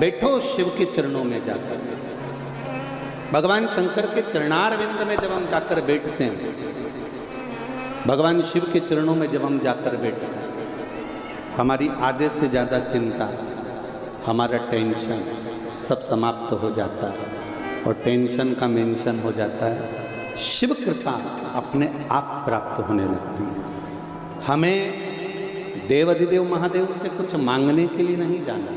बैठो शिव के चरणों में जाकर। भगवान शंकर के चरणारविंद में जब हम जाकर बैठते हैं, भगवान शिव के चरणों में जब हम जाकर बैठते हैं, हमारी आधे से ज़्यादा चिंता, हमारा टेंशन सब समाप्त हो जाता है और टेंशन का मेंशन हो जाता है। शिव कृपा अपने आप प्राप्त होने लगती है। हमें देवाधिदेव महादेव से कुछ मांगने के लिए नहीं जाना,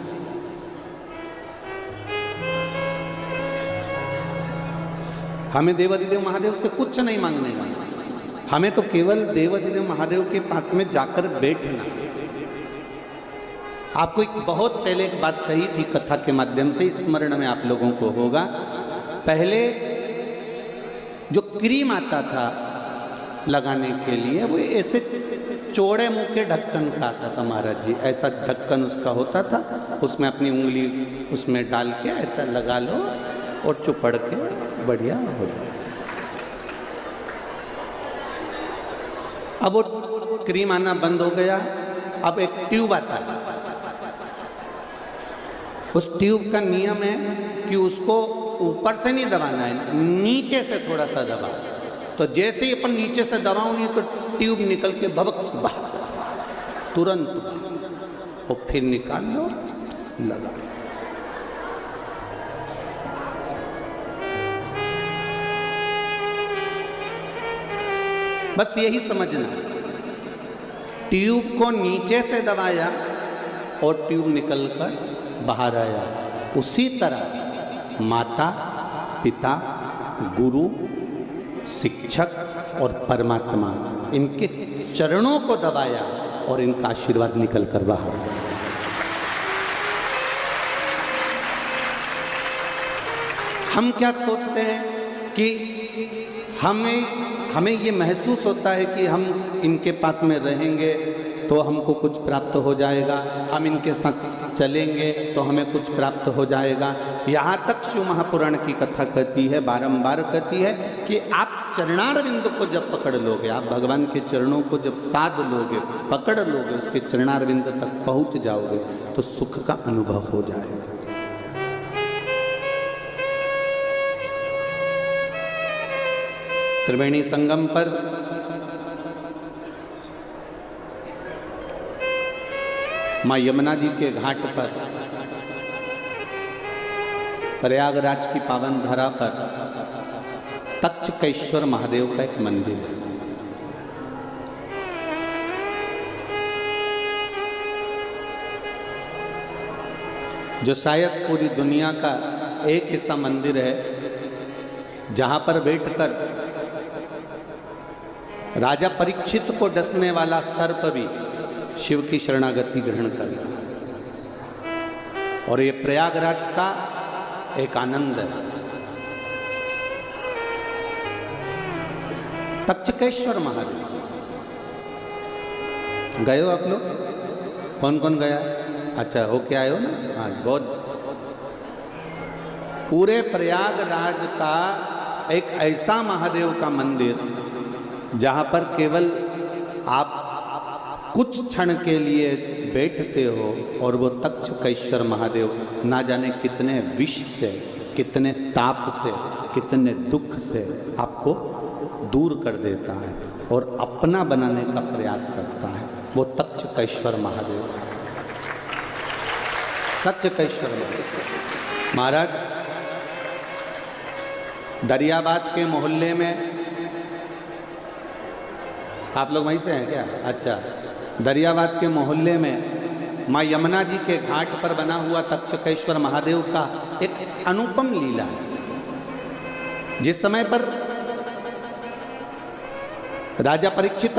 हमें देवाधिदेव महादेव से कुछ नहीं मांगने का, हमें तो केवल देवाधिदेव महादेव के पास में जाकर बैठना। आपको एक बहुत पहले एक बात कही थी कथा के माध्यम से, स्मरण में आप लोगों को होगा। पहले जो क्रीम आता था लगाने के लिए, वो ऐसे चौड़े मुंह के ढक्कन का आता था महाराज जी, ऐसा ढक्कन उसका होता था, उसमें अपनी उंगली उसमें डाल के ऐसा लगा लो और चुपड़ के बढ़िया हो जाए। अब वो क्रीम आना बंद हो गया, अब एक ट्यूब आता है। उस ट्यूब का नियम है कि उसको ऊपर से नहीं दबाना है, नीचे से थोड़ा सा दबा। तो जैसे ही अपन नीचे से दबाओगे तो ट्यूब निकल के भबक से बाहर तुरंत, और फिर निकाल लो, लगा लो। बस यही समझना, ट्यूब को नीचे से दबाया और ट्यूब निकलकर बाहर आया। उसी तरह माता पिता गुरु शिक्षक और परमात्मा, इनके चरणों को दबाया और इनका आशीर्वाद निकल कर बाहर। हम क्या सोचते हैं कि हमें ये महसूस होता है कि हम इनके पास में रहेंगे तो हमको कुछ प्राप्त हो जाएगा, हम इनके साथ चलेंगे तो हमें कुछ प्राप्त हो जाएगा। यहाँ तक शिव महापुराण की कथा कहती है, बारंबार कहती है कि आप चरणारविंद को जब पकड़ लोगे, आप भगवान के चरणों को जब साध लोगे, पकड़ लोगे, उसके चरणारविंद तक पहुँच जाओगे तो सुख का अनुभव हो जाएगा। त्रिवेणी संगम पर माँ यमुना जी के घाट पर, प्रयागराज की पावन धरा पर तक्षकेश्वर महादेव का एक मंदिर है। जो शायद पूरी दुनिया का एक ऐसा मंदिर है जहां पर बैठकर राजा परीक्षित को डसने वाला सर्प भी शिव की शरणागति ग्रहण कर रहा। और ये प्रयागराज का एक आनंद है। तक्षकेश्वर महादेव गए हो आप लोग? कौन कौन गया? अच्छा, होके आए हो ना? हाँ, बहुत। पूरे प्रयागराज का एक ऐसा महादेव का मंदिर जहाँ पर केवल आप कुछ क्षण के लिए बैठते हो और वो तक्षकेश्वर महादेव ना जाने कितने विष से, कितने ताप से, कितने दुख से आपको दूर कर देता है और अपना बनाने का प्रयास करता है। वो तक्षकेश्वर महादेव, तक्षकेश्वर महाराज दरियाबाद के मोहल्ले में, आप लोग वहीं से हैं क्या? अच्छा, दरियाबाद के मोहल्ले में माँ यमुना जी के घाट पर बना हुआ तक्षकेश्वर महादेव का एक अनुपम लीला है। जिस समय पर राजा परीक्षित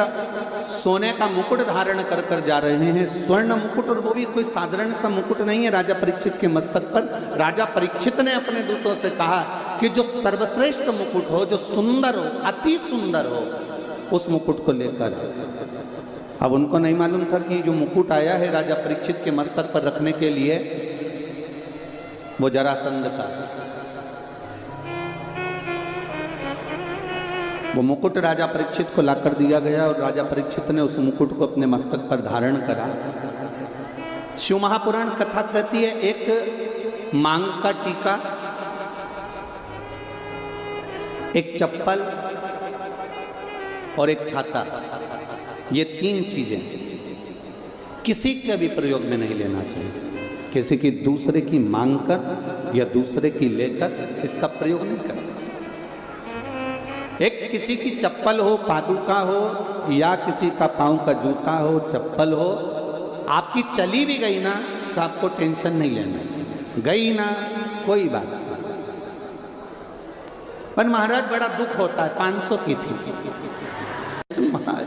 सोने का मुकुट धारण कर कर जा रहे हैं, स्वर्ण मुकुट, और वो भी कोई साधारण सा मुकुट नहीं है राजा परीक्षित के मस्तक पर। राजा परीक्षित ने अपने दूतों से कहा कि जो सर्वश्रेष्ठ मुकुट हो, जो सुंदर हो, अति सुंदर हो, उस मुकुट को लेकर। अब उनको नहीं मालूम था कि जो मुकुट आया है राजा परीक्षित के मस्तक पर रखने के लिए, वो जरासंध का। वो मुकुट राजा परीक्षित को लाकर दिया गया और राजा परीक्षित ने उस मुकुट को अपने मस्तक पर धारण करा। शिव महापुराण कथा कहती है एक मांग का टीका, एक चप्पल और एक छाता, ये 3 चीजें किसी के भी प्रयोग में नहीं लेना चाहिए। किसी की दूसरे की मांग कर या दूसरे की लेकर इसका प्रयोग नहीं करना। एक किसी की चप्पल हो, पादुका हो, या किसी का पांव का जूता हो, चप्पल हो, आपकी चली भी गई ना तो आपको टेंशन नहीं लेना, गई ना कोई बात नहीं। पर महाराज बड़ा दुख होता है, 500 की थी महाराज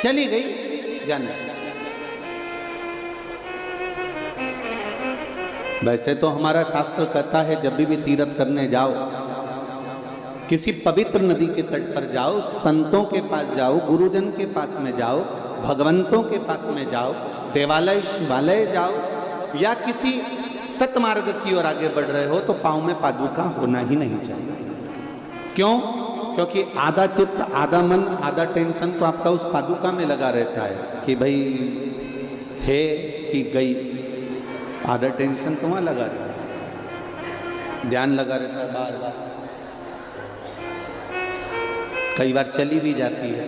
चली गई जाने। वैसे तो हमारा शास्त्र कहता है जब भी तीर्थ करने जाओ, किसी पवित्र नदी के तट पर जाओ, संतों के पास जाओ, गुरुजन के पास में जाओ, भगवंतों के पास में जाओ, देवालय शिवालय जाओ, या किसी सतमार्ग की ओर आगे बढ़ रहे हो तो पांव में पादुका होना ही नहीं चाहिए। क्यों? क्योंकि आधा चित्त, आधा मन, आधा टेंशन तो आपका उस पादुका में लगा रहता है कि भाई है कि गई, आधा टेंशन तो वहां लगा रहता है, ध्यान लगा रहता है बार बार। कई बार चली भी जाती है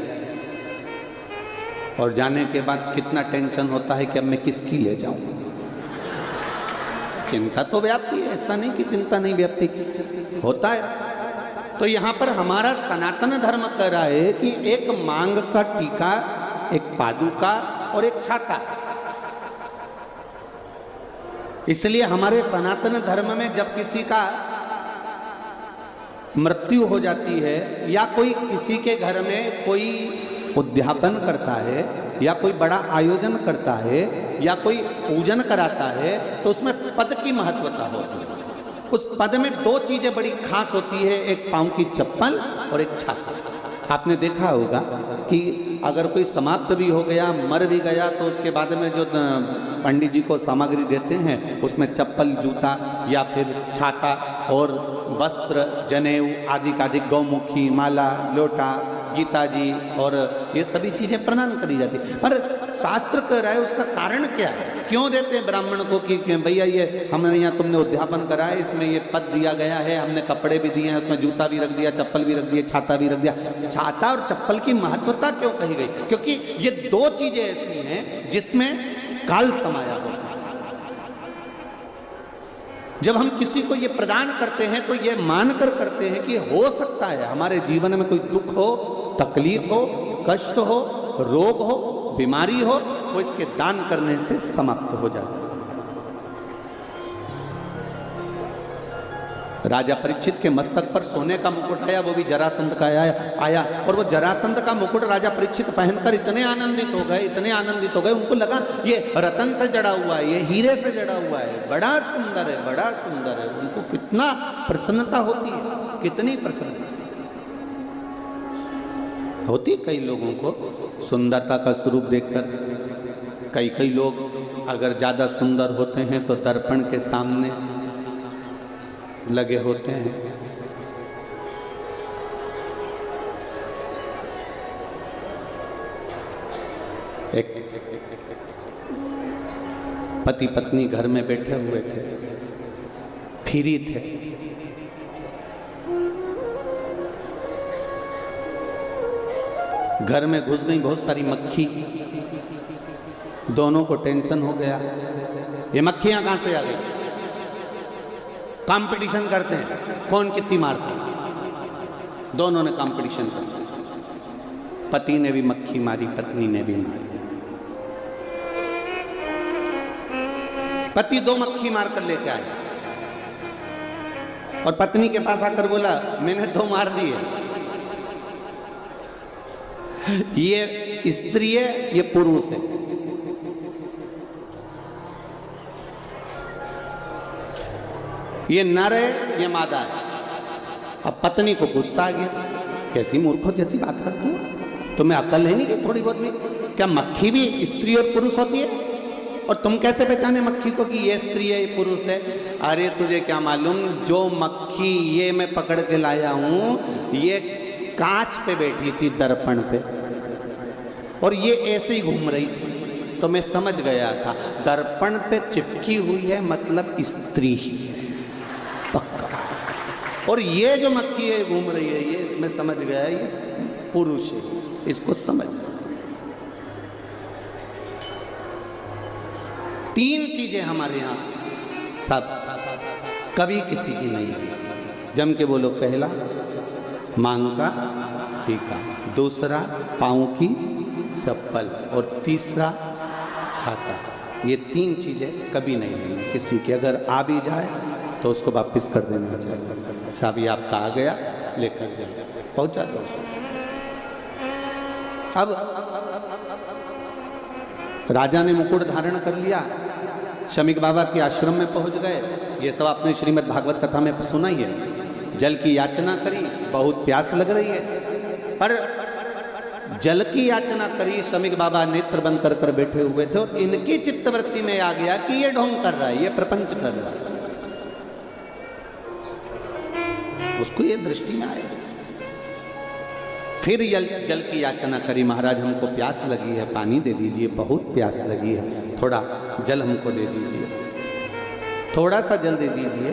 और जाने के बाद कितना टेंशन होता है कि अब मैं किसकी ले जाऊं। चिंता तो व्याप्ति है, ऐसा नहीं कि चिंता नहीं व्याप्ति होता है। तो यहां पर हमारा सनातन धर्म कह रहा है कि एक मांग का टीका, एक पादुका और एक छाता। इसलिए हमारे सनातन धर्म में जब किसी का मृत्यु हो जाती है या कोई किसी के घर में कोई उद्यापन करता है या कोई बड़ा आयोजन करता है या कोई पूजन कराता है तो उसमें पद की महत्वता होती है। उस पद में 2 चीजें बड़ी खास होती है, एक पांव की चप्पल और एक छाता। आपने देखा होगा कि अगर कोई समाप्त भी हो गया, मर भी गया, तो उसके बाद में जो पंडित जी को सामग्री देते हैं उसमें चप्पल, जूता या फिर छाता और वस्त्र, जनेऊ आदि का अधिक, गौमुखी, माला, लोटा, गीता जी और ये सभी चीजें प्रदान करी जाती। पर शास्त्र कह रहा है उसका कारण क्या है, क्यों देते हैं ब्राह्मण को कि भैया ये हमने यहाँ तुमने उद्यापन करा है, इसमें ये पद दिया गया है, हमने कपड़े भी दिए हैं, उसमें जूता भी रख दिया, चप्पल भी रख दिया, छाता भी रख दिया। छाता और चप्पल की महत्वता क्यों कही गई? क्योंकि ये 2 चीजें ऐसी हैं जिसमें काल समाया होता है। जब हम किसी को ये प्रदान करते हैं तो ये मानकर करते हैं कि हो सकता है हमारे जीवन में कोई दुख हो, तकलीफ हो, कष्ट हो, रोग हो, बीमारी हो, वो इसके दान करने से समाप्त हो जाता है। राजा परीक्षित के मस्तक पर सोने का मुकुट आया, वो भी जरासंध का आया और वो जरासंध का मुकुट राजा परीक्षित पहनकर इतने आनंदित हो गए, इतने आनंदित हो गए, उनको लगा ये रतन से जड़ा हुआ है, ये हीरे से जड़ा हुआ है, बड़ा सुंदर है, बड़ा सुंदर है। उनको कितना प्रसन्नता होती है, कितनी प्रसन्नता होती है। कई लोगों को सुंदरता का स्वरूप देखकर, कई लोग अगर ज़्यादा सुंदर होते हैं तो दर्पण के सामने लगे होते हैं। एक पति पत्नी घर में बैठे हुए थे, फ्री थे। घर में घुस गई बहुत सारी मक्खी, दोनों को टेंशन हो गया, ये मक्खियां कहां से आ गई? कंपटीशन करते हैं कौन कितनी मारता है। दोनों ने कंपटीशन किया, पति ने भी मक्खी मारी, पत्नी ने भी मारी। पति 2 मक्खी मारकर लेके आया और पत्नी के पास आकर बोला मैंने 2 मार दी है। ये स्त्री है, ये पुरुष है। ये नर है, ये मादा है। अब पत्नी को गुस्सा आ गया, कैसी मूर्खों जैसी बात करती हो, तुम्हें अकल है नहीं कि थोड़ी बहुत भी? क्या मक्खी भी स्त्री और पुरुष होती है? और तुम कैसे पहचाने मक्खी को कि ये स्त्री है, ये पुरुष है? अरे तुझे क्या मालूम, जो मक्खी ये मैं पकड़ के लाया हूं, ये कांच पे बैठी थी, दर्पण पे। और ये ऐसे ही घूम रही थी। तो मैं समझ गया था दर्पण पे चिपकी हुई है मतलब स्त्री ही है पक्का। और ये जो मक्खी है घूम रही है, ये मैं समझ गया ये पुरुष है, इसको समझ। 3 चीजें हमारे यहाँ सब कभी किसी की नहीं है। जम के बोलो, पहला मांग का टीका, दूसरा पाँव की चप्पल और तीसरा छाता। ये 3 चीजें कभी नहीं लेंगे किसी की। अगर आ भी जाए तो उसको वापस कर देना चाहिए। साहब ये आपका आ गया, लेकर जाए, पहुंचा दो उसको। अब राजा ने मुकुट धारण कर लिया, शमीक बाबा के आश्रम में पहुंच गए। ये सब आपने श्रीमद् भागवत कथा में सुना ही है। जल की याचना करी, बहुत प्यास लग रही है, पर जल की याचना करी। शमीक बाबा नेत्र बंद कर कर बैठे हुए थे और इनकी चित्तवृत्ति में आ गया कि ये ढोंग कर रहा है, ये प्रपंच कर रहा है। उसको ये दृष्टि में आया। फिर जल की याचना करी, महाराज हमको प्यास लगी है, पानी दे दीजिए, बहुत प्यास लगी है, थोड़ा जल हमको दे दीजिए, थोड़ा सा जल दे दीजिए।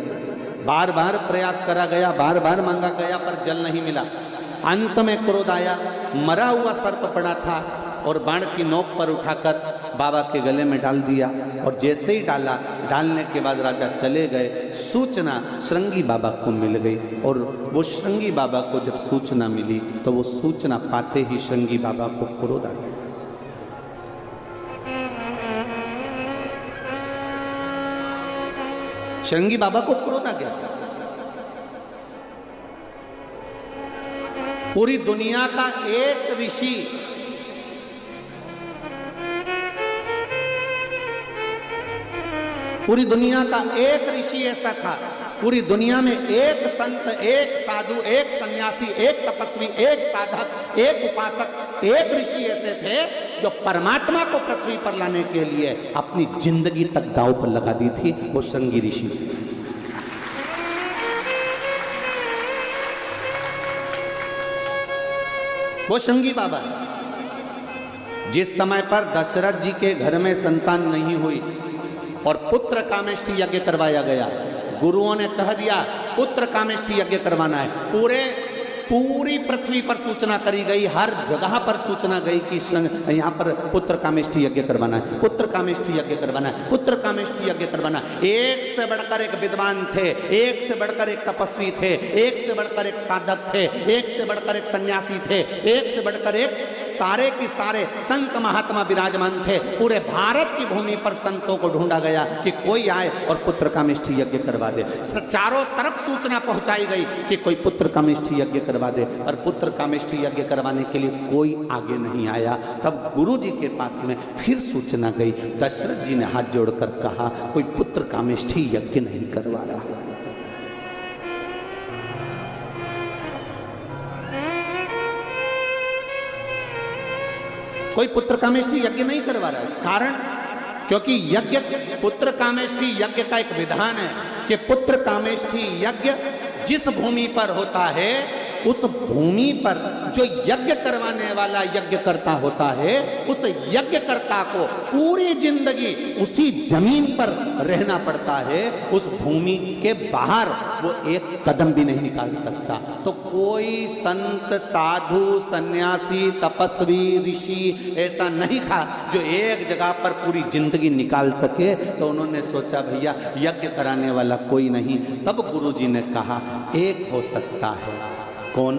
बार बार प्रयास करा गया, बार बार मांगा गया, पर जल नहीं मिला। अंत में क्रोध आया, मरा हुआ सर्प पड़ा था और बाण की नोक पर उठाकर बाबा के गले में डाल दिया। और जैसे ही डाला, डालने के बाद राजा चले गए। सूचना श्रृंगी बाबा को मिल गई और वो श्रृंगी बाबा को जब सूचना मिली तो वो सूचना पाते ही श्रृंगी बाबा को क्रोध आ गया। श्रृंगी बाबा को क्रोध आ गया। पूरी दुनिया का एक ऋषि पूरी दुनिया का एक ऋषि ऐसा था, पूरी दुनिया में एक संत, एक साधु, एक सन्यासी, एक तपस्वी, एक साधक, एक उपासक, एक ऋषि ऐसे थे जो परमात्मा को पृथ्वी पर लाने के लिए अपनी जिंदगी तक दांव पर लगा दी थी। वो श्रृंगी ऋषि। वो श्रृंगी बाबा। जिस समय पर दशरथ जी के घर में संतान नहीं हुई और पुत्र कामेष्ठी यज्ञ करवाया गया, गुरुओं ने कह दिया पुत्र कामेष्ठी यज्ञ करवाना है। पूरी पृथ्वी पर सूचना करी गई, हर जगह पर सूचना गई कि यहाँ पर पुत्र कामेष्ठी यज्ञ करवाना है, पुत्र कामेष्ठी यज्ञ करवाना है, पुत्र कामेष्ठी यज्ञ करवाना है। एक से बढ़कर एक विद्वान थे, एक से बढ़कर एक तपस्वी थे, एक से बढ़कर एक साधक थे, एक से बढ़कर एक सन्यासी थे, एक से बढ़कर एक सारे के सारे संत महात्मा विराजमान थे। पूरे भारत की भूमि पर संतों को ढूंढा गया कि कोई आए और पुत्र कामेष्ठी यज्ञ करवा दे। चारों तरफ सूचना पहुंचाई गई कि कोई पुत्र कामेष्ठी यज्ञ करवा दे, और पुत्र कामेष्ठी यज्ञ करवाने के लिए कोई आगे नहीं आया। तब गुरु जी के पास में फिर सूचना गई। दशरथ जी ने हाथ जोड़कर कहा कोई पुत्र कामेष्ठी यज्ञ नहीं करवा रहा। कोई पुत्र कामेष्ठी यज्ञ नहीं करवा रहा है। कारण, क्योंकि यज्ञ, पुत्र कामेष्ठी यज्ञ का एक विधान है कि पुत्र कामेष्ठी यज्ञ जिस भूमि पर होता है उस भूमि पर जो यज्ञ करवाने वाला यज्ञकर्ता होता है, उस यज्ञकर्ता को पूरी जिंदगी उसी जमीन पर रहना पड़ता है। उस भूमि के बाहर वो एक कदम भी नहीं निकाल सकता। तो कोई संत, साधु, सन्यासी, तपस्वी, ऋषि ऐसा नहीं था जो एक जगह पर पूरी जिंदगी निकाल सके। तो उन्होंने सोचा भैया यज्ञ कराने वाला कोई नहीं। तब गुरुजी ने कहा एक हो सकता है। कौन?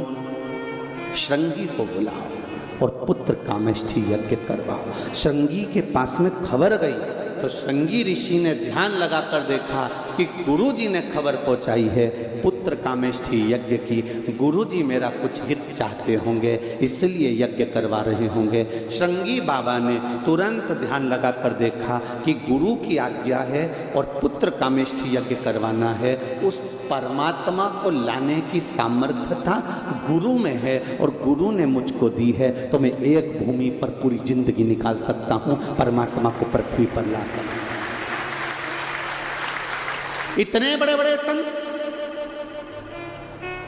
श्रृंगी को बुलाओ और पुत्र कामेष्ठी यज्ञ करवाओ। श्रृंगी के पास में खबर गई तो श्रृंगी ऋषि ने ध्यान लगाकर देखा कि गुरुजी ने खबर पहुंचाई है पुत्र कामेष्ठी यज्ञ की। गुरुजी मेरा कुछ हित चाहते होंगे, इसलिए यज्ञ करवा रहे होंगे। श्रृंगी बाबा ने तुरंत ध्यान लगाकर देखा कि गुरु की आज्ञा है और पुत्र कामेष्ठी यज्ञ करवाना है। उस परमात्मा को लाने की सामर्थ्यता गुरु में है और गुरु ने मुझको दी है, तो मैं एक भूमि पर पूरी जिंदगी निकाल सकता हूं, परमात्मा को पृथ्वी पर ला सकता। इतने बड़े बड़े संत,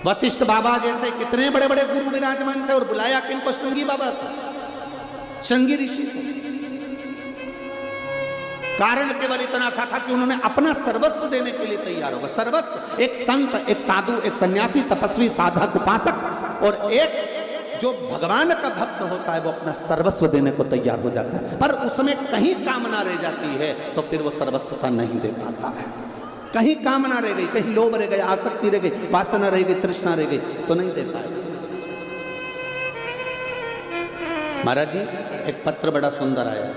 वशिष्ठ बाबा जैसे कितने बड़े बड़े गुरु विराजमान थे और बुलाया किनको? श्रृंगी बाबा को। श्रृंगी ऋषि को। कारण केवल इतना सा था कि उन्होंने अपना सर्वस्व देने के लिए तैयार होगा। सर्वस्व, एक संत, एक साधु, एक सन्यासी, तपस्वी, साधक, उपासक और एक जो भगवान का भक्त होता है वो अपना सर्वस्व देने को तैयार हो जाता है। पर उसमें कहीं कामना रह जाती है तो फिर वो सर्वस्वता नहीं दे पाता है। कहीं कामना रह गई, कहीं लोभ रह गई, आसक्ति रह गई, वासना रह गई, तृष्णा रह गई तो नहीं दे पाएगा। महाराज जी, एक पत्र बड़ा सुंदर आया।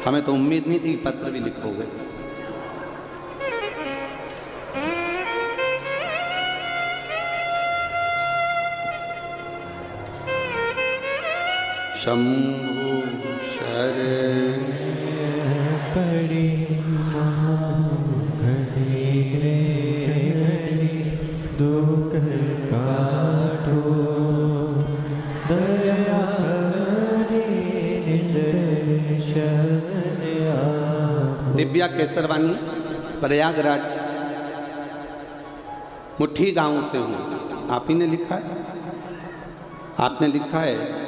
हमें तो उम्मीद नहीं थी पत्र भी लिखोगे। शंभु शरण पड़ी घड़ी रे घड़ी दुख काटो दया दिव्या केसरवानी, प्रयागराज मुट्ठी गांव से हूँ। आप ही ने लिखा है, आपने लिखा है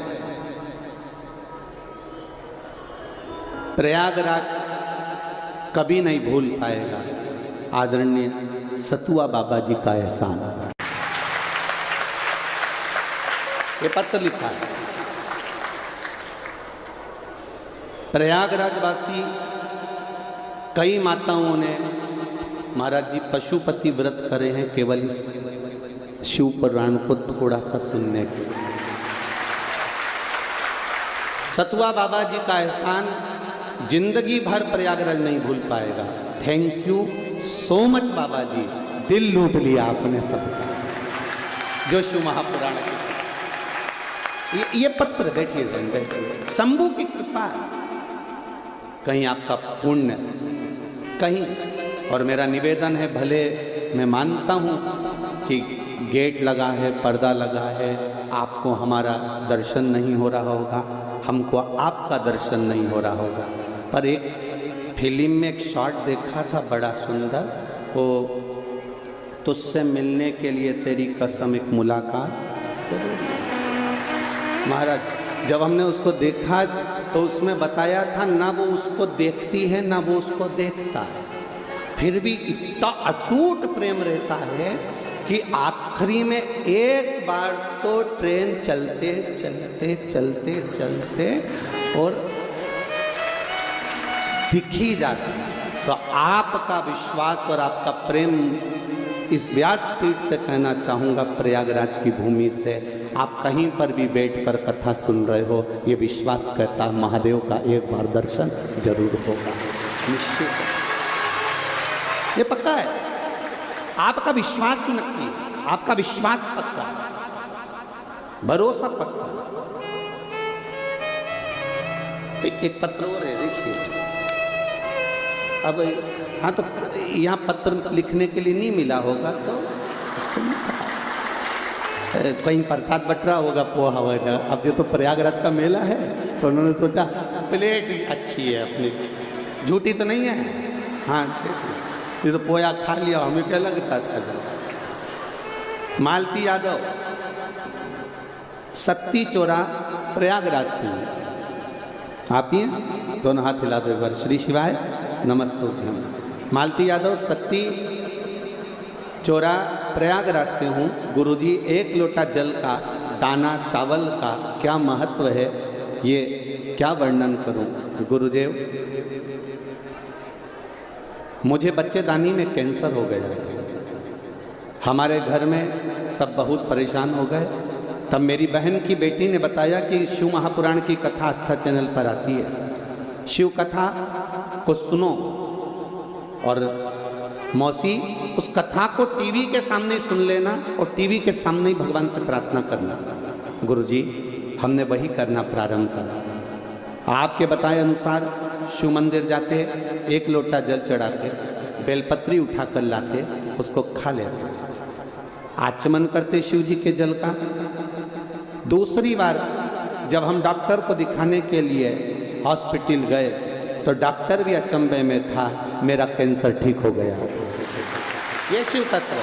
प्रयागराज कभी नहीं भूल पाएगा आदरणीय सतुआ बाबा जी का एहसान। ये पत्र लिखा है। प्रयागराज वासी कई माताओं ने महाराज जी पशुपति व्रत करे हैं केवल इस शिव पुराण को थोड़ा सा सुनने के लिए। सतुआ बाबा जी का एहसान जिंदगी भर प्रयागराज नहीं भूल पाएगा। थैंक यू सो मच बाबा जी, दिल लूट लिया आपने सबका। जो शिव महापुराण ये पत्र, बैठिए बैठिए, शंभू की कृपा कहीं आपका पुण्य कहीं। और मेरा निवेदन है, भले मैं मानता हूँ कि गेट लगा है, पर्दा लगा है, आपको हमारा दर्शन नहीं हो रहा होगा, हमको आपका दर्शन नहीं हो रहा होगा, पर एक फिल्म में एक शॉट देखा था बड़ा सुंदर, वो तुझसे मिलने के लिए तेरी कसम एक मुलाकात जरूरी है। महाराज जब हमने उसको देखा तो उसमें बताया था ना वो उसको देखती है ना वो उसको देखता है, फिर भी इतना अटूट प्रेम रहता है कि आखिरी में एक बार तो ट्रेन चलते चलते चलते चलते और दिख ही जाती। तो आपका विश्वास और आपका प्रेम इस व्यासपीठ से कहना चाहूँगा, प्रयागराज की भूमि से, आप कहीं पर भी बैठकर कथा सुन रहे हो, ये विश्वास करता महादेव का एक बार दर्शन जरूर होगा, निश्चित। ये पक्का है, आपका विश्वास नक्की है, आपका विश्वास पक्का, भरोसा पक्का। एक पत्र और है, देखिए। अब हाँ, तो यहाँ पत्र लिखने के लिए नहीं मिला होगा तो इसको नहीं पता। कहीं प्रसाद बट रहा होगा पोहा वगैरह। अब ये तो प्रयागराज का मेला है तो उन्होंने सोचा प्लेट अच्छी है अपनी, झूठी तो नहीं है। हाँ ये तो पोया खा लिया, हमें क्या लगता था। मालती यादव, सत्ती चोरा, प्रयागराज से। आप ही हैं? दोनों हाथ हिला दो एक बार। श्री शिवाय नमस्तुभ्यम। मालती यादव, सत्ती चोरा, प्रयागराज से हूँ। गुरुजी, एक लोटा जल का, दाना चावल का क्या महत्व है, ये क्या वर्णन करूँ गुरुदेव। मुझे बच्चेदानी में कैंसर हो गया था, हमारे घर में सब बहुत परेशान हो गए। तब मेरी बहन की बेटी ने बताया कि शिव महापुराण की कथा आस्था चैनल पर आती है, शिव कथा को सुनो। और मौसी, उस कथा को टीवी के सामने सुन लेना और टीवी के सामने ही भगवान से प्रार्थना करना। गुरुजी, हमने वही करना प्रारंभ करा। आपके बताए अनुसार शिव मंदिर जाते, एक लोटा जल चढ़ाते, बेलपत्री उठाकर लाते, उसको खा लेते, आचमन करते शिव जी के जल का। दूसरी बार जब हम डॉक्टर को दिखाने के लिए हॉस्पिटल गए तो डॉक्टर भी अचंभे में था, मेरा कैंसर ठीक हो गया। ये शिव तत्व।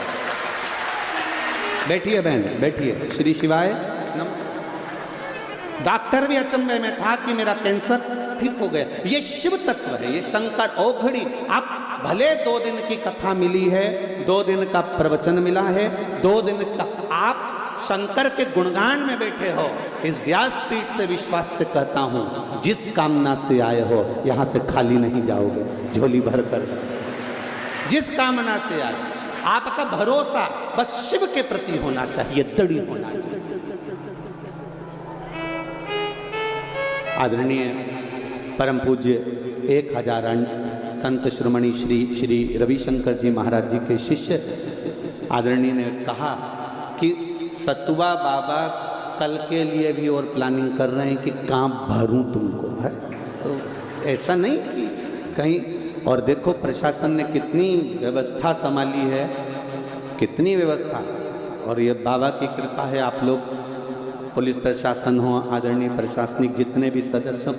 बैठिए बहन, बैठिए। श्री शिवाय नमस्कार। डॉक्टर भी अचंभे में था कि मेरा कैंसर ठीक हो गया। ये शिव तत्व है, ये शंकर औघड़ी। आप भले 2 दिन की कथा मिली है, 2 दिन का प्रवचन मिला है, 2 दिन का आप शंकर के गुणगान में बैठे हो। इस व्यासपीठ से विश्वास से कहता हूं, जिस कामना से आए हो यहां से खाली नहीं जाओगे, झोली भर कर। जिस कामना से आए, आपका भरोसा बस शिव के प्रति होना चाहिए, दृढ़ होना चाहिए। आदरणीय परम पूज्य 1000 संत श्रोमणी श्री रविशंकर जी महाराज जी के शिष्य आदरणीय ने कहा कि सतुआ बाबा कल के लिए भी और प्लानिंग कर रहे हैं कि कहाँ भरूं तुमको, है तो ऐसा नहीं कि कहीं। और देखो प्रशासन ने कितनी व्यवस्था संभाली है, कितनी व्यवस्था। और ये बाबा की कृपा है। आप लोग पुलिस प्रशासन हो, आदरणीय प्रशासनिक जितने भी सदस्य हो,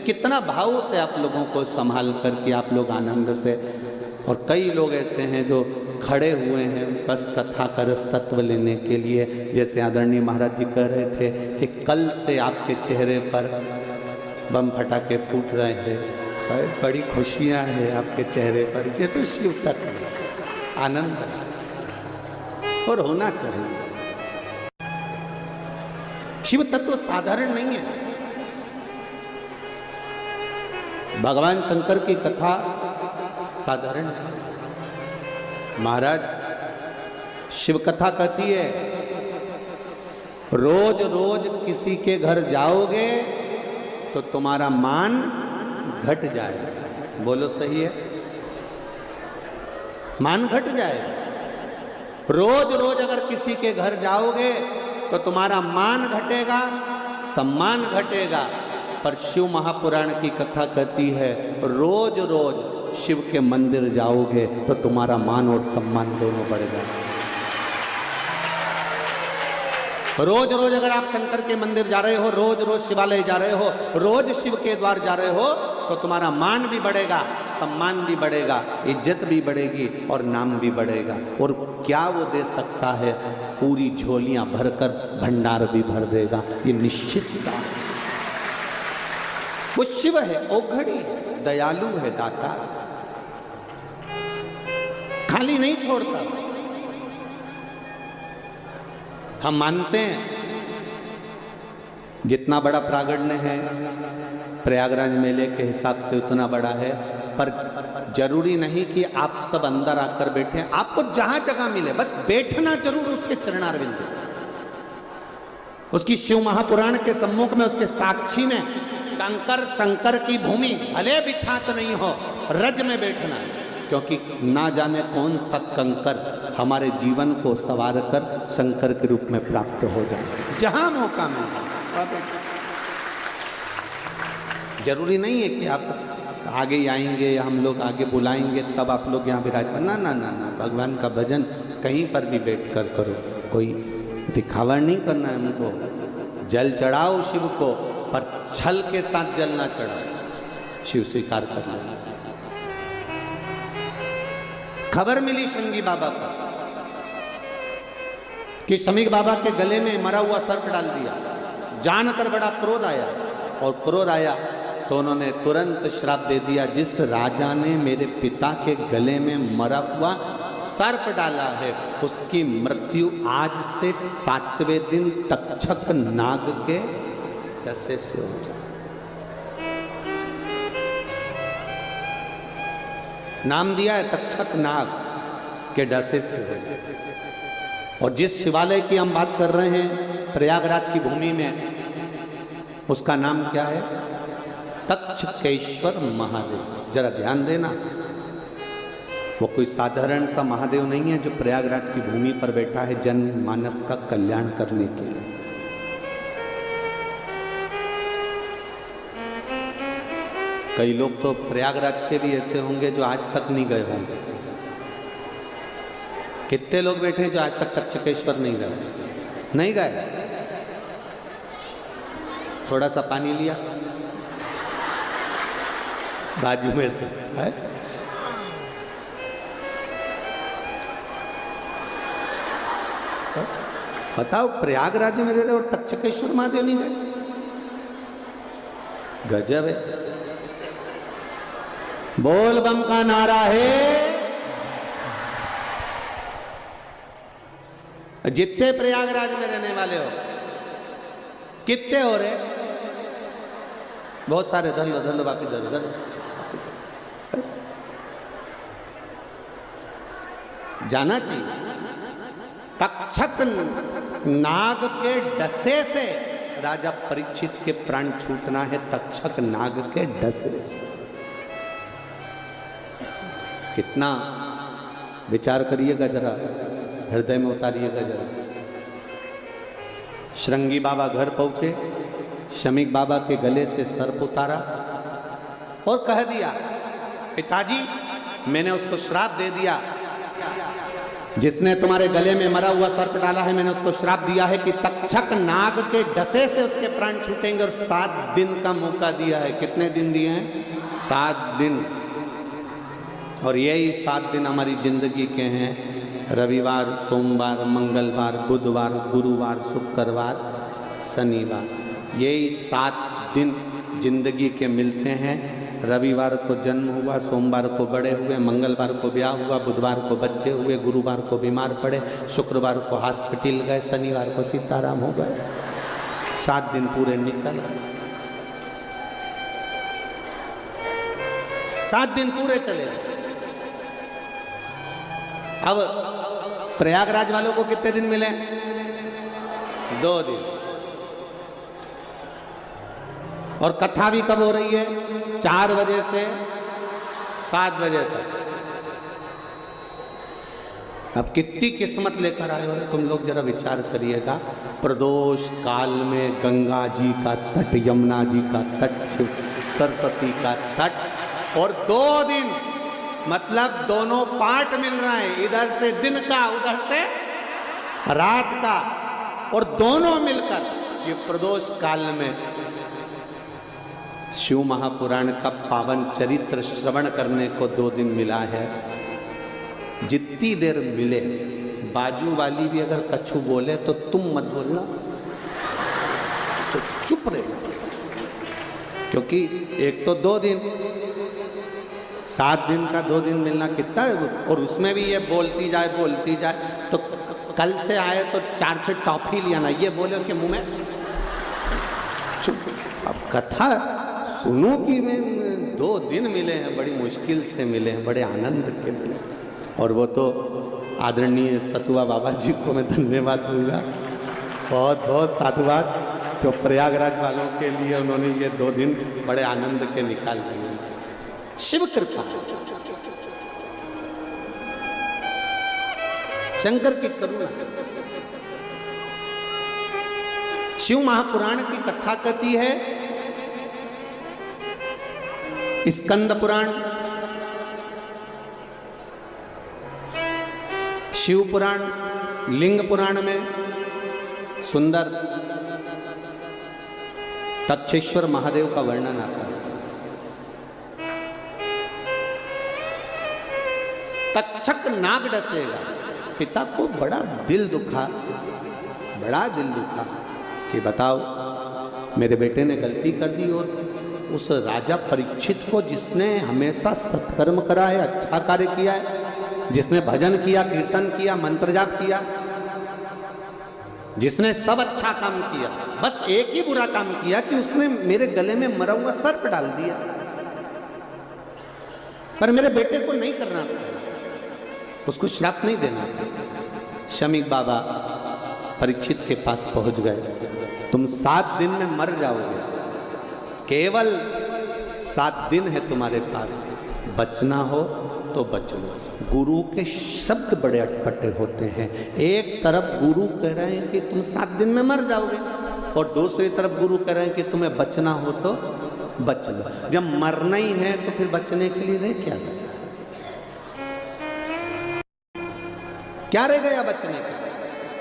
कितना भाव से आप लोगों को संभाल करके आप लोग आनंद से। और कई लोग ऐसे हैं जो खड़े हुए हैं बस कथा का रस तत्व लेने के लिए। जैसे आदरणीय महाराज जी कह रहे थे कि कल से आपके चेहरे पर बम फटाके फूट रहे हैं, बड़ी खुशियां हैं आपके चेहरे पर। ये तो शिव तत्व है, आनंद है और होना चाहिए। शिव तत्व साधारण नहीं है। भगवान शंकर की कथा साधारण नहीं। महाराज शिव कथा कहती है, रोज रोज किसी के घर जाओगे तो तुम्हारा मान घट जाएगा। बोलो सही है? मान घट जाएगा। रोज रोज अगर किसी के घर जाओगे तो तुम्हारा मान घटेगा, सम्मान घटेगा। पर शिव महापुराण की कथा कहती है, रोज रोज शिव के मंदिर जाओगे तो तुम्हारा मान और सम्मान दोनों बढ़ेगा। रोज रोज अगर आप शंकर के मंदिर जा रहे हो, रोज रोज शिवालय जा रहे हो, रोज शिव के द्वार जा रहे हो, तो तुम्हारा मान भी बढ़ेगा, सम्मान भी बढ़ेगा, इज्जत भी बढ़ेगी और नाम भी बढ़ेगा। और क्या वो दे सकता है? पूरी झोलियां भरकर भंडार भी भर देगा, ये निश्चित बात। वो शिव है, औघड़ी है, दयालु है, दाता, खाली नहीं छोड़ता। हम मानते हैं जितना बड़ा प्रागण्य है प्रयागराज मेले के हिसाब से उतना बड़ा है, पर जरूरी नहीं कि आप सब अंदर आकर बैठे। आपको जहां जगह मिले बस बैठना जरूर उसके चरणारविंद, उसकी शिव महापुराण के सम्मुख में, उसके साक्षी में। कंकर शंकर की भूमि भले बिछात नहीं हो, रज में बैठना है, क्योंकि ना जाने कौन सा कंकर हमारे जीवन को संवार कर शंकर के रूप में प्राप्त हो जाए। जहां मौका मिले जरूरी नहीं है कि आप आगे आएंगे या हम लोग आगे बुलाएंगे तब आप लोग यहाँ विराजमान। ना ना ना ना, भगवान का भजन कहीं पर भी बैठ कर करो। कोई दिखावा नहीं करना है हमको। जल चढ़ाओ शिव को, पर छल के साथ जल ना चढ़ाओ। शिव स्वीकार कर लेना। खबर मिली शंगी बाबा को कि शमीक बाबा के गले में मरा हुआ सर्प डाल दिया। जानकर बड़ा क्रोध आया, और क्रोध आया तो उन्होंने तुरंत श्राप दे दिया, जिस राजा ने मेरे पिता के गले में मरा हुआ सर्प डाला है उसकी मृत्यु आज से 7वें दिन तक्षक नाग के डसे से हो जाए। नाम दिया है तक्षक नाग के डसे से हो जाए। और जिस शिवालय की हम बात कर रहे हैं प्रयागराज की भूमि में, उसका नाम क्या है? तक्षकेश्वर महादेव। जरा ध्यान देना, वो कोई साधारण सा महादेव नहीं है जो प्रयागराज की भूमि पर बैठा है जनमानस का कल्याण करने के लिए। कई लोग तो प्रयागराज के भी ऐसे होंगे जो आज तक नहीं गए होंगे। कितने लोग बैठे हैं जो आज तक तक्षकेश्वर नहीं गए? नहीं गए। थोड़ा सा पानी लिया बाजू में से है? बताओ, प्रयागराज में रह रहे और तक्षकेश्वर महादेव नहीं गए? गजब है। बोल बम का नारा है। जितने प्रयागराज में रहने वाले हो, कितने हो रहे? बहुत सारे, धर लो धर लो, बाकी धर धर। जाना चाहिए। तक्षक नाग के डसे से राजा परीक्षित के प्राण छूटना है, तक्षक नाग के डसे से। कितना विचार करिएगा जरा, हृदय में उतारिएगा जरा। श्रृंगी बाबा घर पहुंचे, शमीक बाबा के गले से सर्प उतारा और कह दिया, पिताजी मैंने उसको श्राप दे दिया, जिसने तुम्हारे गले में मरा हुआ सर्प डाला है, मैंने उसको श्राप दिया है कि तक्षक नाग के डसे से उसके प्राण छूटेंगे, और 7 दिन का मौका दिया है। कितने दिन दिए हैं? 7 दिन। और यही 7 दिन हमारी जिंदगी के हैं। रविवार, सोमवार, मंगलवार, बुधवार, गुरुवार, शुक्रवार, शनिवार, यही 7 दिन जिंदगी के मिलते हैं। रविवार को जन्म हुआ, सोमवार को बड़े हुए, मंगलवार को ब्याह हुआ, बुधवार को बच्चे हुए, गुरुवार को बीमार पड़े, शुक्रवार को हॉस्पिटल गए, शनिवार को सीताराम हो गए। 7 दिन पूरे निकल गए। 7 दिन पूरे चले गए। अब प्रयागराज वालों को कितने दिन मिले? 2 दिन। और कथा भी कब हो रही है? 4 बजे से 7 बजे तक। अब कितनी किस्मत लेकर आए हो तुम लोग, जरा विचार करिएगा। प्रदोष काल में गंगा जी का तट, यमुना जी का तट, सरस्वती का तट, और 2 दिन मतलब दोनों पार्ट मिल रहे हैं, इधर से दिन का, उधर से रात का, और दोनों मिलकर ये प्रदोष काल में शिव महापुराण का पावन चरित्र श्रवण करने को 2 दिन मिला है। जितनी देर मिले, बाजू वाली भी अगर कछु बोले तो तुम मत बोलना, तो चुप रहे, क्योंकि एक तो 2 दिन, 7 दिन का 2 दिन मिलना कितना है? और उसमें भी ये बोलती जाए तो कल से आए तो 4-6 टॉफी लिया ना, ये बोले कि मुंह में चुप। अब कथा सुनो कि मैं 2 दिन मिले हैं, बड़ी मुश्किल से मिले हैं, बड़े आनंद के मिले। और वो तो आदरणीय सतुआ बाबा जी को मैं धन्यवाद दूंगा, बहुत बहुत साधुवाद, जो प्रयागराज वालों के लिए उन्होंने ये 2 दिन बड़े आनंद के निकाल दिए। शिव कृपा, शंकर की करुणा। शिव महापुराण की कथा कहती है, स्कंद पुराण, शिव पुराण, लिंग पुराण में सुंदर तक्षेश्वर महादेव का वर्णन आता है। तक्षक नाग डसेगा। पिता को बड़ा दिल दुखा कि बताओ मेरे बेटे ने गलती कर दी, और उस राजा परीक्षित को, जिसने हमेशा सत्कर्म करा है, अच्छा कार्य किया है, जिसने भजन किया, कीर्तन किया, मंत्र जाप किया, जिसने सब अच्छा काम किया, बस एक ही बुरा काम किया कि उसने मेरे गले में मरा हुआ सर्प डाल दिया। पर मेरे बेटे को नहीं करना था, उसको श्राप नहीं देना था। शमीक बाबा परीक्षित के पास पहुंच गए। तुम 7 दिन में मर जाओगे, केवल 7 दिन है तुम्हारे पास, बचना हो तो बच लो। गुरु के शब्द बड़े अटपटे होते हैं। एक तरफ गुरु कह रहे हैं कि तुम 7 दिन में मर जाओगे, और दूसरी तरफ गुरु कह रहे हैं कि तुम्हें बचना हो तो बच लो। जब मरना ही है तो फिर बचने के लिए रह क्या गया? क्या रह गया बचने के?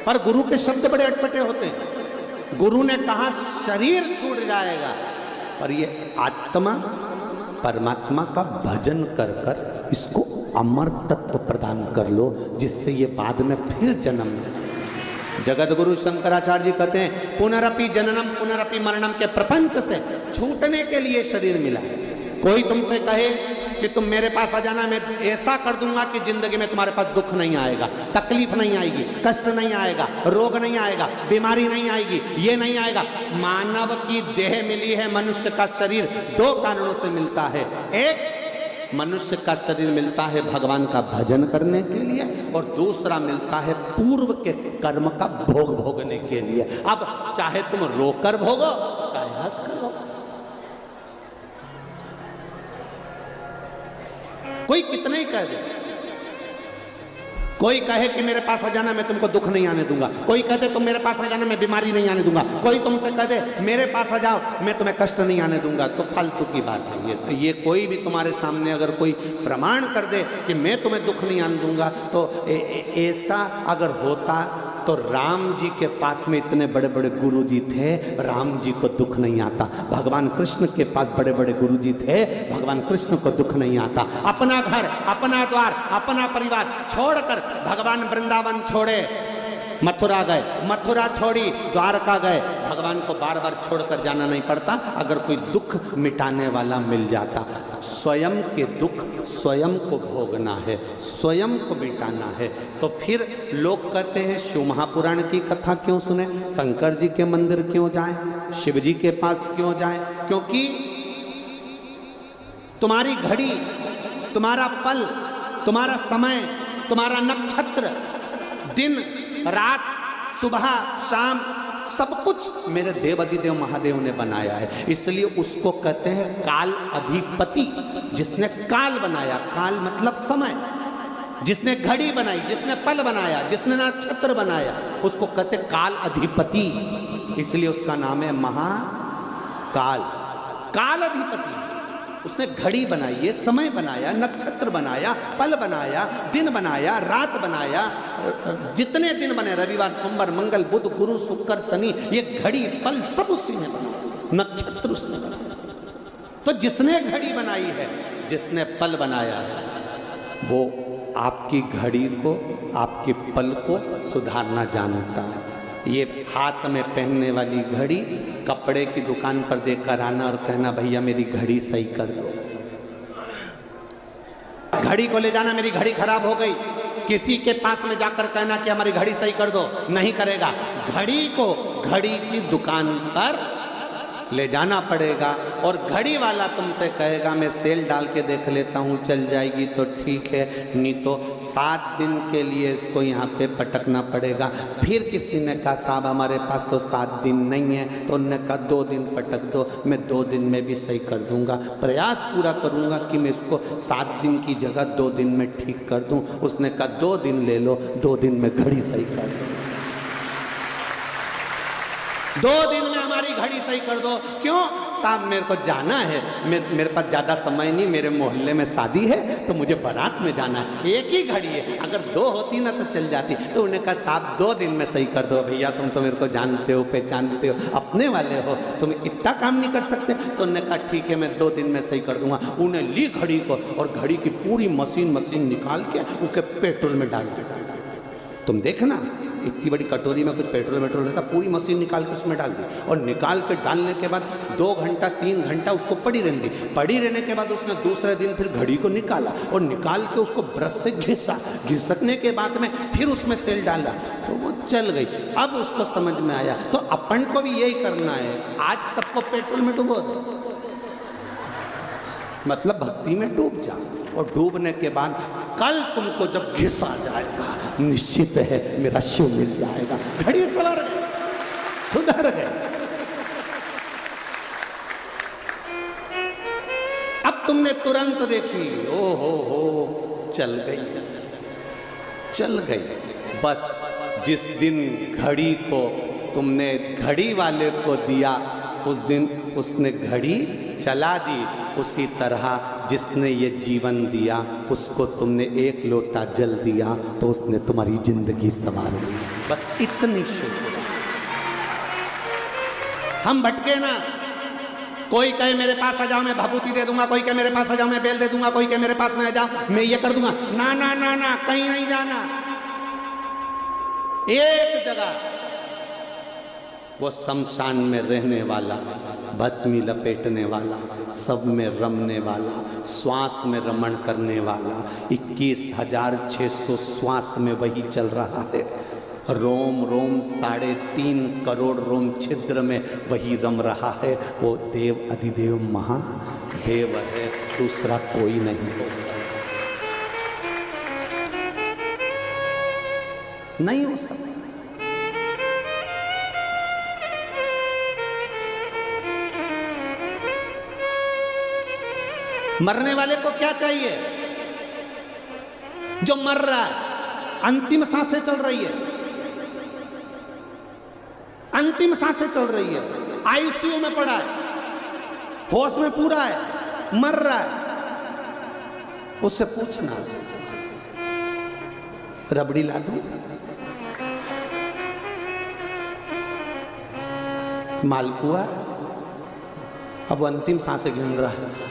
पर गुरु के शब्द बड़े अटपटे होते हैं। गुरु ने कहा शरीर छूट जाएगा, पर ये आत्मा परमात्मा का भजन कर कर इसको अमर तत्व प्रदान कर लो, जिससे ये बाद में फिर जन्म ले। जगत गुरु शंकराचार्य जी कहते हैं पुनरपि जननम पुनरपि मरणम के प्रपंच से छूटने के लिए शरीर मिला है। कोई तुमसे कहे कि तुम मेरे पास आ जाना, मैं ऐसा कर दूंगा कि जिंदगी में तुम्हारे पास दुख नहीं आएगा, तकलीफ नहीं आएगी, कष्ट नहीं आएगा, रोग नहीं आएगा, बीमारी नहीं आएगी, ये नहीं आएगा। मानव की देह मिली है, मनुष्य का शरीर दो कारणों से मिलता है। एक, मनुष्य का शरीर मिलता है भगवान का भजन करने के लिए, और दूसरा मिलता है पूर्व के कर्म का भोग भोगने के लिए। अब चाहे तुम रोकर भोगो चाहे हंस कर भोगो। कोई कितना ही कह दे, कोई कहे कि मेरे पास आ जाना मैं तुमको दुख नहीं आने दूंगा, कोई कहते तुम मेरे पास आ जाना मैं बीमारी नहीं आने दूंगा, कोई तुमसे कह दे मेरे पास आ जाओ मैं तुम्हें कष्ट नहीं आने दूंगा, तो फालतू की बात है ये कोई भी तुम्हारे सामने अगर कोई प्रमाण कर दे कि मैं तुम्हें दुख नहीं आने दूंगा, तो ऐसा अगर होता तो राम जी के पास में इतने बड़े बड़े गुरु जी थे, राम जी को दुख नहीं आता। भगवान कृष्ण के पास बड़े बड़े गुरु जी थे, भगवान कृष्ण को दुख नहीं आता। अपना घर, अपना द्वार, अपना परिवार छोड़कर भगवान वृंदावन छोड़े, मथुरा गए, मथुरा छोड़ी द्वारका गए। भगवान को बार बार छोड़कर जाना नहीं पड़ता अगर कोई दुख मिटाने वाला मिल जाता। स्वयं के दुख स्वयं को भोगना है, स्वयं को मिटाना है। तो फिर लोग कहते हैं शिव महापुराण की कथा क्यों सुने, शंकर जी के मंदिर क्यों जाएं, शिव जी के पास क्यों जाएं? क्योंकि तुम्हारी घड़ी, तुम्हारा पल, तुम्हारा समय, तुम्हारा नक्षत्र, दिन रात, सुबह शाम, सब कुछ मेरे देवाधिदेव महादेव ने बनाया है। इसलिए उसको कहते हैं काल अधिपति। जिसने काल बनाया, काल मतलब समय, जिसने घड़ी बनाई, जिसने पल बनाया, जिसने नक्षत्र बनाया, उसको कहते काल अधिपति। इसलिए उसका नाम है महाकाल। काल अधिपति उसने घड़ी बनाई है, समय बनाया, नक्षत्र बनाया, पल बनाया, दिन बनाया, रात बनाया, जितने दिन बने, रविवार, सोमवार, मंगल, बुध, गुरु, शुक्र, शनि, ये घड़ी पल सब उसी ने बनाया, नक्षत्र उसने बनाया। तो जिसने घड़ी बनाई है, जिसने पल बनाया है, वो आपकी घड़ी को, आपके पल को सुधारना जानता है। ये हाथ में पहनने वाली घड़ी कपड़े की दुकान पर देखकर आना और कहना भैया मेरी घड़ी सही कर दो। घड़ी को ले जाना, मेरी घड़ी खराब हो गई, किसी के पास में जाकर कहना कि हमारी घड़ी सही कर दो, नहीं करेगा। घड़ी को घड़ी की दुकान पर ले जाना पड़ेगा और घड़ी वाला तुमसे कहेगा मैं सेल डाल के देख लेता हूँ, चल जाएगी तो ठीक है, नहीं तो 7 दिन के लिए इसको यहाँ पे पटकना पड़ेगा। फिर किसी ने कहा साहब हमारे पास तो 7 दिन नहीं है, तो उन्होंने कहा 2 दिन पटक दो, मैं 2 दिन में भी सही कर दूंगा, प्रयास पूरा करूंगा कि मैं इसको 7 दिन की जगह 2 दिन में ठीक कर दूं। उसने कहा 2 दिन ले लो, 2 दिन में घड़ी सही कर दो, 2 दिन में हमारी घड़ी सही कर दो। क्यों साहब मेरे को जाना है, मेरे पास ज़्यादा समय नहीं, मेरे मोहल्ले में शादी है तो मुझे बारात में जाना है, एक ही घड़ी है, अगर 2 होती ना तो चल जाती। तो उन्हें कहा साहब 2 दिन में सही कर दो। भैया तुम तो मेरे को जानते हो, पहचानते हो, अपने वाले हो, तुम इतना काम नहीं कर सकते? तो उन्होंने कहा ठीक है मैं 2 दिन में सही कर दूंगा। उन्हें ली घड़ी को और घड़ी की पूरी मशीन निकाल के उसके पेट्रोल में डाल दी। तुम देखना इतनी बड़ी कटोरी में कुछ पेट्रोल रहता, पूरी मशीन निकाल के उसमें डाल दी और निकाल के डालने के बाद 2 घंटा 3 घंटा उसको पड़ी रहने दी। पड़ी रहने के बाद उसने दूसरे दिन फिर घड़ी को निकाला और निकाल के उसको ब्रश से घिसा, घिसकने के बाद में फिर उसमें सेल डाला तो वो चल गई। अब उसको समझ में आया तो अपन को भी यही करना है, आज सबको पेट्रोल में डुबो दो, मतलब भक्ति में डूब जाओ और डूबने के बाद कल तुमको जब घिसा जाएगा निश्चित है मेरा शिव मिल जाएगा। घड़ी सवर गए, सुधर गए। अब तुमने तुरंत देखी, ओ हो चल गई, चल गई। बस जिस दिन घड़ी को तुमने घड़ी वाले को दिया उस दिन उसने घड़ी चला दी। उसी तरह जिसने ये जीवन दिया उसको तुमने 1 लोटा जल दिया तो उसने तुम्हारी जिंदगी संवार ली। बस इतनी शुक्र। हम भटके ना, कोई कहे मेरे पास आ जाओ मैं भभूति दे दूंगा, कोई कहे मेरे पास आ जाओ मैं बेल दे दूंगा, कोई कहे मेरे पास में आ जाओ मैं ये कर दूंगा। ना ना ना ना, कहीं नहीं जाना। एक जगह वो शमशान में रहने वाला, भस्मी लपेटने वाला, सब में रमने वाला, श्वास में रमण करने वाला, 21,600 श्वास में वही चल रहा है। रोम रोम 3.5 करोड़ रोम छिद्र में वही रम रहा है। वो देव अधिदेव महादेव है, दूसरा कोई नहीं हो सकता, नहीं हो सकता। मरने वाले को क्या चाहिए? जो मर रहा है, अंतिम सांसें चल रही है, अंतिम सांसें चल रही है, आईसीयू में पड़ा है, होश में पूरा है, मर रहा है, उससे पूछना रबड़ी ला दूं, मालपुआ? अब वो अंतिम सांसें गिन रहा है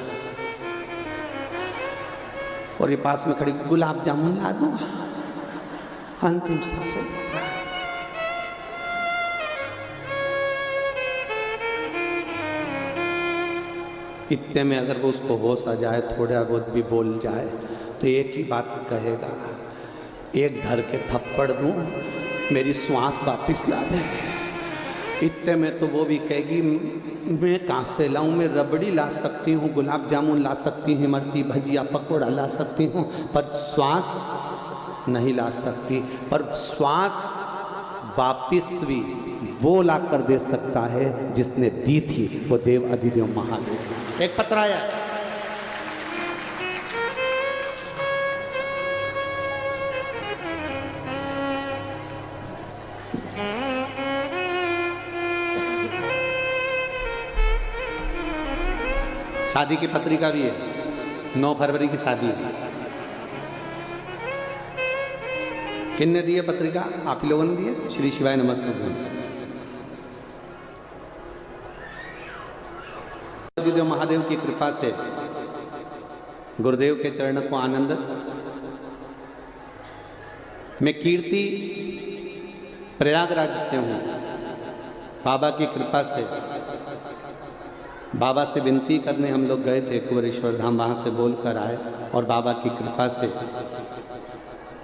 और ये पास में खड़ी, गुलाब जामुन ला दूं, अंतिम सांसें। इतने में अगर वो उसको होश आ जाए, थोड़ा बहुत भी बोल जाए, तो एक ही बात कहेगा, एक धर के थप्पड़ दूं, मेरी श्वास वापिस ला दे। इतने में तो वो भी कहेगी, मैं कहाँ से लाऊं, मैं रबड़ी ला सकती हूँ, गुलाब जामुन ला सकती हूँ, इमरती भजिया पकौड़ा ला सकती हूँ, पर श्वास नहीं ला सकती। पर श्वास वापिस भी वो ला कर दे सकता है जिसने दी थी, वो देव अधिदेव महादेव। एक पत्र आया, शादी की पत्रिका भी है, 9 फरवरी की शादी है। किसने दी है पत्रिका? आप ही लोगों ने दी है। श्री शिवाय नमस्ते। देव महादेव की कृपा से गुरुदेव के चरण को आनंद। मैं कीर्ति प्रयागराज से हूँ। बाबा की कृपा से बाबा से विनती करने हम लोग गए थे कुंवरेश्वर धाम, वहाँ से बोल कर आए और बाबा की कृपा से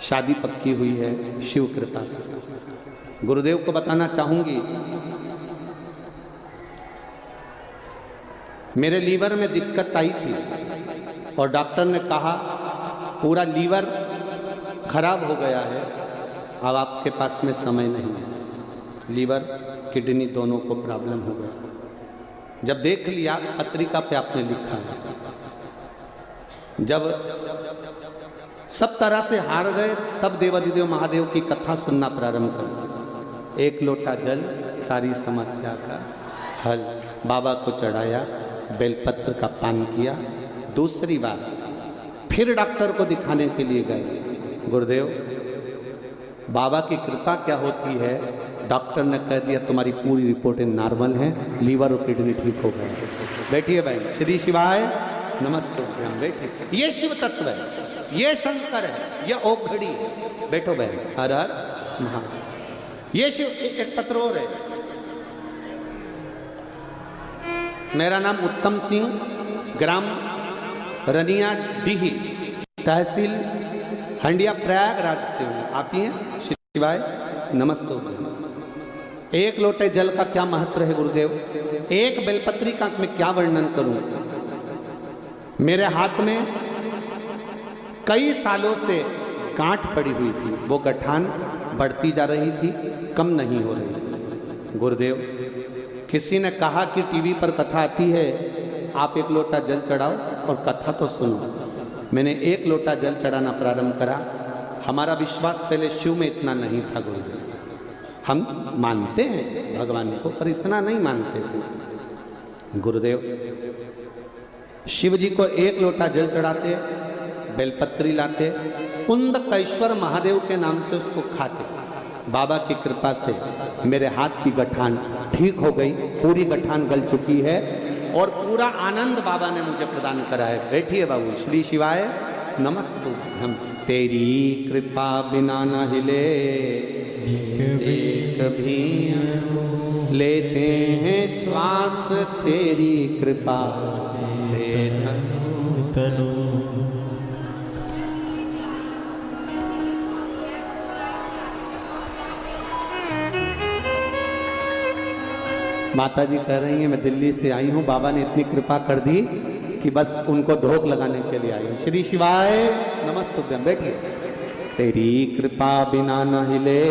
शादी पक्की हुई है, शिव कृपा से। गुरुदेव को बताना चाहूँगी, मेरे लीवर में दिक्कत आई थी और डॉक्टर ने कहा पूरा लीवर खराब हो गया है, अब आपके पास में समय नहीं है। लीवर किडनी दोनों को प्रॉब्लम हो गया। जब देख लिया पत्रिका पे आपने लिखा है, जब सब तरह से हार गए, तब देवाधिदेव महादेव की कथा सुनना प्रारंभ कर। 1 लोटा जल, सारी समस्या का हल। बाबा को चढ़ाया, बेलपत्र का पान किया। दूसरी बार फिर डॉक्टर को दिखाने के लिए गए। गुरुदेव, बाबा की कृपा क्या होती है, डॉक्टर ने कह दिया तुम्हारी पूरी रिपोर्टें नॉर्मल हैं, लीवर और किडनी ठीक हो गए। बैठिए बहन। श्री शिवाय नमस्ते। हम बैठिए। ये शिव तत्व है, ये शंकर है, ये औघड़ी है। बैठो बहन। हर हर महादेव। ये शिव। एक पत्र और है। मेरा नाम उत्तम सिंह, ग्राम रनिया डीही, तहसील हंडिया प्रयागराज से हूँ। आप ही हैं? श्री शिवाय नमस्ते। 1 लोटे जल का क्या महत्व है गुरुदेव? एक बेलपत्री का मैं क्या वर्णन करूं? मेरे हाथ में कई सालों से गांठ पड़ी हुई थी, वो गठान बढ़ती जा रही थी, कम नहीं हो रही थी। गुरुदेव, किसी ने कहा कि टीवी पर कथा आती है, आप 1 लोटा जल चढ़ाओ और कथा तो सुनो। मैंने 1 लोटा जल चढ़ाना प्रारंभ करा। हमारा विश्वास पहले शिव में इतना नहीं था गुरुदेव। हम मानते हैं भगवान को, पर इतना नहीं मानते थे। गुरुदेव, शिव जी को 1 लोटा जल चढ़ाते, बेलपत्री लाते, कुंदकेश्वर महादेव के नाम से उसको खाते। बाबा की कृपा से मेरे हाथ की गठान ठीक हो गई, पूरी गठान गल चुकी है और पूरा आनंद बाबा ने मुझे प्रदान करा है। बैठिए बाबू। श्री शिवाय नमस्तु। हम तेरी कृपा बिना न हिले एक भी लेते हैं श्वास तेरी कृपा से तनु माता जी कह रही हैं मैं दिल्ली से आई हूँ, बाबा ने इतनी कृपा कर दी कि बस उनको धोख लगाने के लिए आई हूँ। श्री शिवाय नमस्तुभ्यम। बैठिए। तेरी कृपा बिना न हिले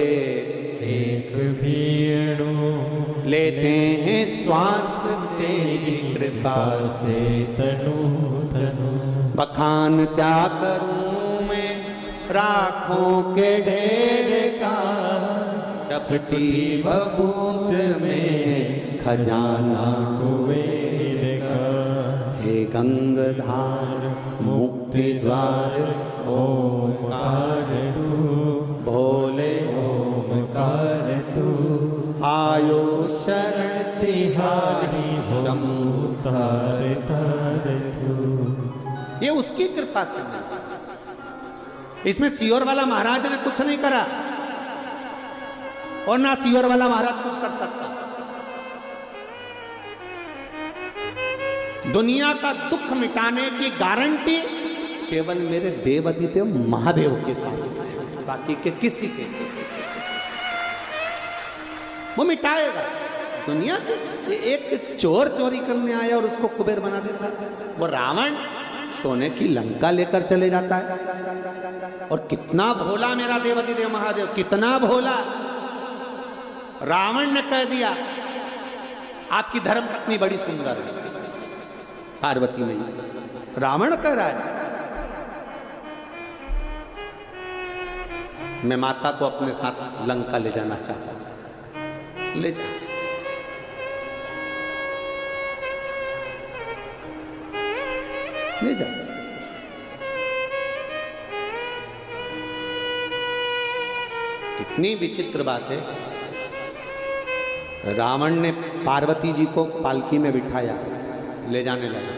एक भी अणु लेते हैं श्वास तेरी कृपा से तनु तनु। बखान क्या करूं मैं राखों के ढेर का, चपटी बबूत में खजाना कुबेर का। हे गंगधार मुक्ति द्वार ओमकार तू भोले ओमकार तू। आयो शरण तिहारी शंभु। तार तार तू। ये उसकी कृपा से है। इसमें सियोर वाला महाराज ने कुछ नहीं करा और ना सियोर वाला महाराज कुछ कर सकता। दुनिया का दुख मिटाने की गारंटी केवल मेरे देवादिदेव महादेव के पास है, बाकी के किसी के वो मिटाएगा। दुनिया के एक चोर चोरी करने आया और उसको कुबेर बना देता है। वो रावण सोने की लंका लेकर चले जाता है। और कितना भोला मेरा देवादिदेव महादेव, कितना भोला। रावण ने कह दिया आपकी धर्मपत्नी बड़ी सुंदर है, पार्वती मैया। रावण कह रहा है मैं माता को अपने साथ लंका ले जाना चाहता हूं। ले जा। ले जा। कितनी विचित्र बात है। रावण ने पार्वती जी को पालकी में बिठाया, ले जाने लगा।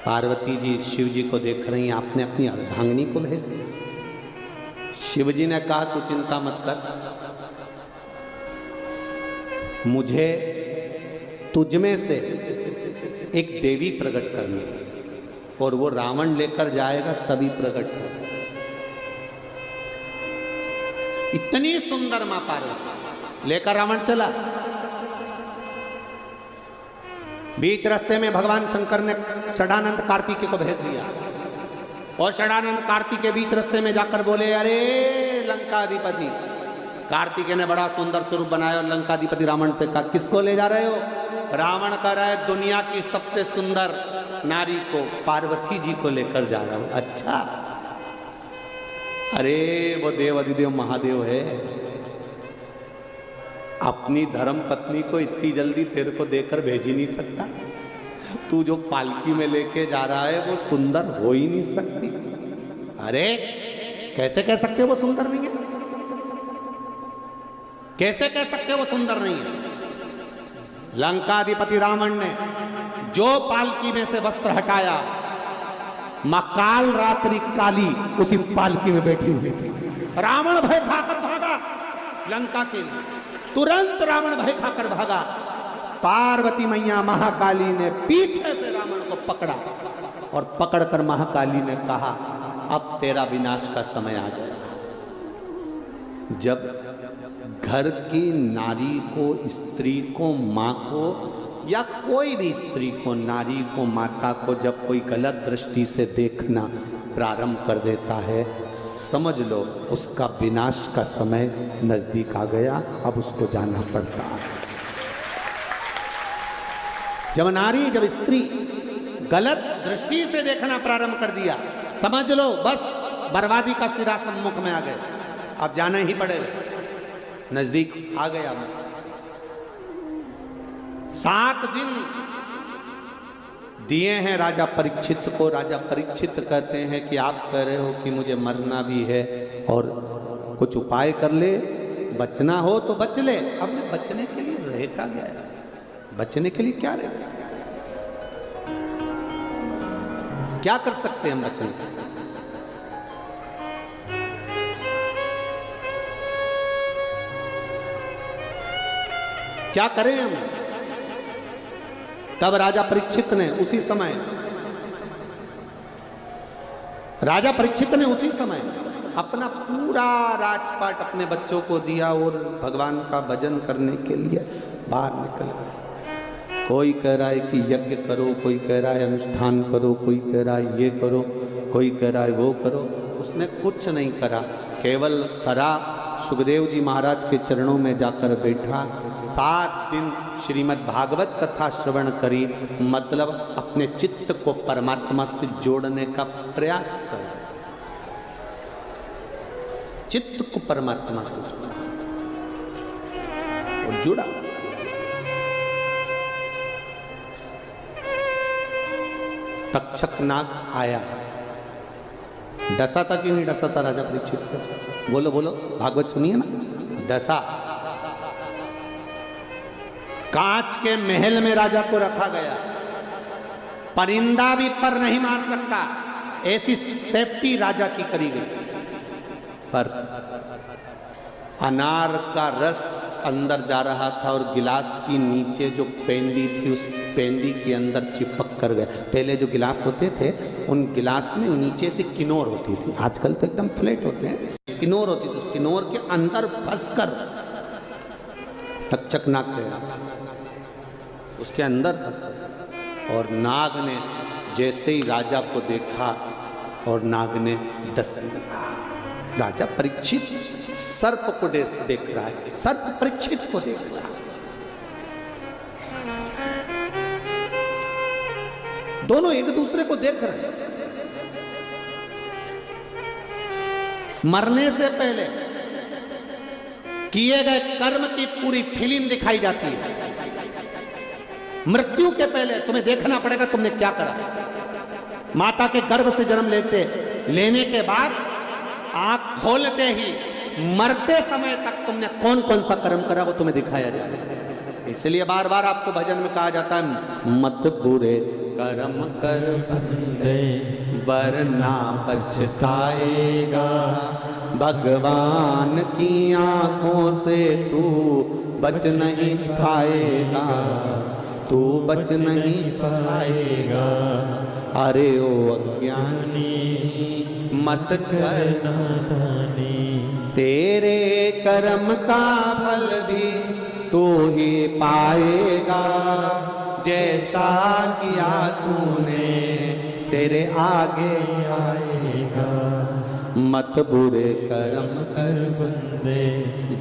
पार्वती जी शिव जी को देख रही हैं, आपने अपनी अर्धांगिनी को भेज दिया। शिव जी ने कहा तू चिंता मत कर, मुझे तुझ में से एक देवी प्रकट करनी है और वो रावण लेकर जाएगा तभी प्रकट होगा। इतनी सुंदर मां पार्वती लेकर रावण चला। बीच रास्ते में भगवान शंकर ने षडानंद कार्तिकेय को भेज दिया और षडानंद कार्तिकेय बीच रास्ते में जाकर बोले अरे लंकाधिपति। कार्तिकेय ने बड़ा सुंदर स्वरूप बनाया और लंकाधिपति रावण से कहा किसको ले जा रहे हो? रावण कह रहा है दुनिया की सबसे सुंदर नारी को, पार्वती जी को लेकर जा रहा हूं। अच्छा, अरे वो देवादिदेव महादेव है, अपनी धर्म पत्नी को इतनी जल्दी तेरे को देकर भेज ही नहीं सकता। तू जो पालकी में लेके जा रहा है वो सुंदर हो ही नहीं सकती। अरे कैसे कह सकते हो वो सुंदर नहीं है? कैसे कह सकते हो वो सुंदर नहीं है? लंकाधिपति रावण ने जो पालकी में से वस्त्र हटाया, मां काल रात्रि काली उसी पालकी में बैठी हुई थी। रावण भय खाकर भागा लंका के लिए। तुरंत रावण भय खाकर भागा। पार्वती मैया महाकाली ने पीछे से रावण को पकड़ा और पकड़कर महाकाली ने कहा अब तेरा विनाश का समय आ गया। जब घर की नारी को, स्त्री को, मां को या कोई भी स्त्री को, नारी को, माता को जब कोई गलत दृष्टि से देखना प्रारंभ कर देता है, समझ लो उसका विनाश का समय नजदीक आ गया। अब उसको जाना पड़ता है। जब नारी, जब स्त्री गलत दृष्टि से देखना प्रारंभ कर दिया, समझ लो बस बर्बादी का सिरा सम्मुख में आ गया। अब जाना ही पड़ेगा, नजदीक आ गया। 7 दिन दिए हैं राजा परीक्षित को। राजा परीक्षित कहते हैं कि आप कह रहे हो कि मुझे मरना भी है और कुछ उपाय कर ले, बचना हो तो बच ले। अब बचने के लिए रहेगा गया, बचने के लिए क्या रहेगा? क्या कर सकते हैं हम बचने के लिए? क्या करें हम? तब राजा परीक्षित ने उसी समय अपना पूरा राजपाट अपने बच्चों को दिया और भगवान का भजन करने के लिए बाहर निकल गए। कोई कह रहा है कि यज्ञ करो, कोई कह रहा है अनुष्ठान करो, कोई कह रहा है ये करो, कोई कह रहा है वो करो। उसने कुछ नहीं करा, केवल करा सुखदेव जी महाराज के चरणों में जाकर बैठा। 7 दिन श्रीमद् भागवत कथा श्रवण करी, मतलब अपने चित्त को परमात्मा से जोड़ने का प्रयास करा, चित्त को परमात्मा से जोड़ा और जुड़ा। तक्षक नाग आया, डसा था कि नहीं डसा था राजा परीक्षित को? बोलो बोलो, भागवत सुनिए ना। डसा। कांच के महल में राजा को रखा गया, परिंदा भी पर नहीं मार सकता, ऐसी सेफ्टी राजा की करी गई। पर अनार का रस अंदर जा रहा था और गिलास की नीचे जो पेंदी थी उस पेंदी के अंदर चिपक कर गया। पहले जो गिलास होते थे उन गिलास में नीचे से किनोर होती थी, आजकल तो एकदम फ्लैट होते हैं, किनोर होती थी। उस किनोर के अंदर फंसकर तक्षक नाग गया, उसके अंदर फंस। और नाग ने जैसे ही राजा को देखा और नाग ने डस लिया। राजा परीक्षित सर्प को देख रहा है, सर्प परीक्षित को देख रहा है। दोनों एक दूसरे को देख रहे हैं। मरने से पहले किए गए कर्म की पूरी फिल्म दिखाई जाती है। मृत्यु के पहले तुम्हें देखना पड़ेगा तुमने क्या करा। माता के गर्भ से जन्म लेने के बाद आंख खोलते ही मरते समय तक तुमने कौन कौन सा कर्म करा वो तुम्हें दिखाया जाएगा। इसलिए बार बार आपको भजन में कहा जाता है, मत बुरे कर्म कर बंदे वरना पछताएगा, भगवान की आंखों से तू बच नहीं पाएगा, तू बच नहीं पाएगा। अरे ओ अज्ञानी मत कर नादानी, तेरे कर्म का फल भी तू ही पाएगा, जैसा किया तूने तेरे आगे आएगा। मत बुरे कर्म कर बंदे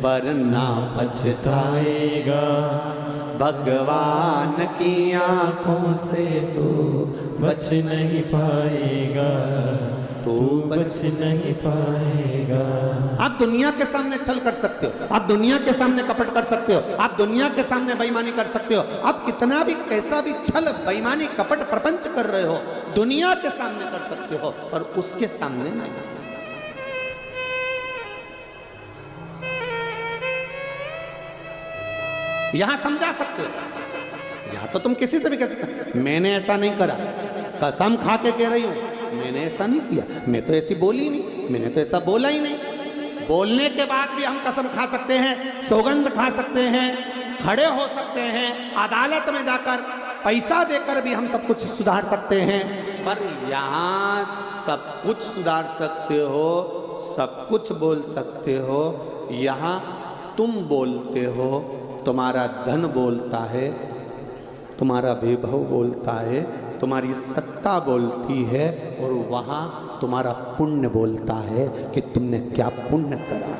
वरना पछताएगा, भगवान की आंखों से तू बच नहीं पाएगा, तू बच नहीं पाएगा। आप दुनिया के सामने छल कर सकते हो, आप दुनिया के सामने कपट कर सकते हो, आप दुनिया के सामने बेईमानी कर सकते हो, आप कितना भी कैसा भी छल बेईमानी कपट प्रपंच कर रहे हो दुनिया के सामने कर सकते हो, और उसके सामने नहीं। यहां समझा सकते हो, यहां तो तुम किसी से भी कह सकते, मैंने ऐसा नहीं करा, कसम खा के कह रही हूं मैंने ऐसा नहीं किया, मैं तो ऐसी बोली नहीं, मैंने तो ऐसा बोला ही नहीं। बोलने के बाद भी हम कसम खा सकते हैं, सौगंध खा सकते हैं, खड़े हो सकते हैं, अदालत में जाकर पैसा देकर भी हम सब कुछ सुधार सकते हैं। पर यहां सब कुछ सुधार सकते हो, सब कुछ बोल सकते हो, यहां तुम बोलते हो, तुम्हारा धन बोलता है, तुम्हारा वैभव बोलता है, तुम्हारी सत्ता बोलती है, और वहां तुम्हारा पुण्य बोलता है कि तुमने क्या पुण्य करा।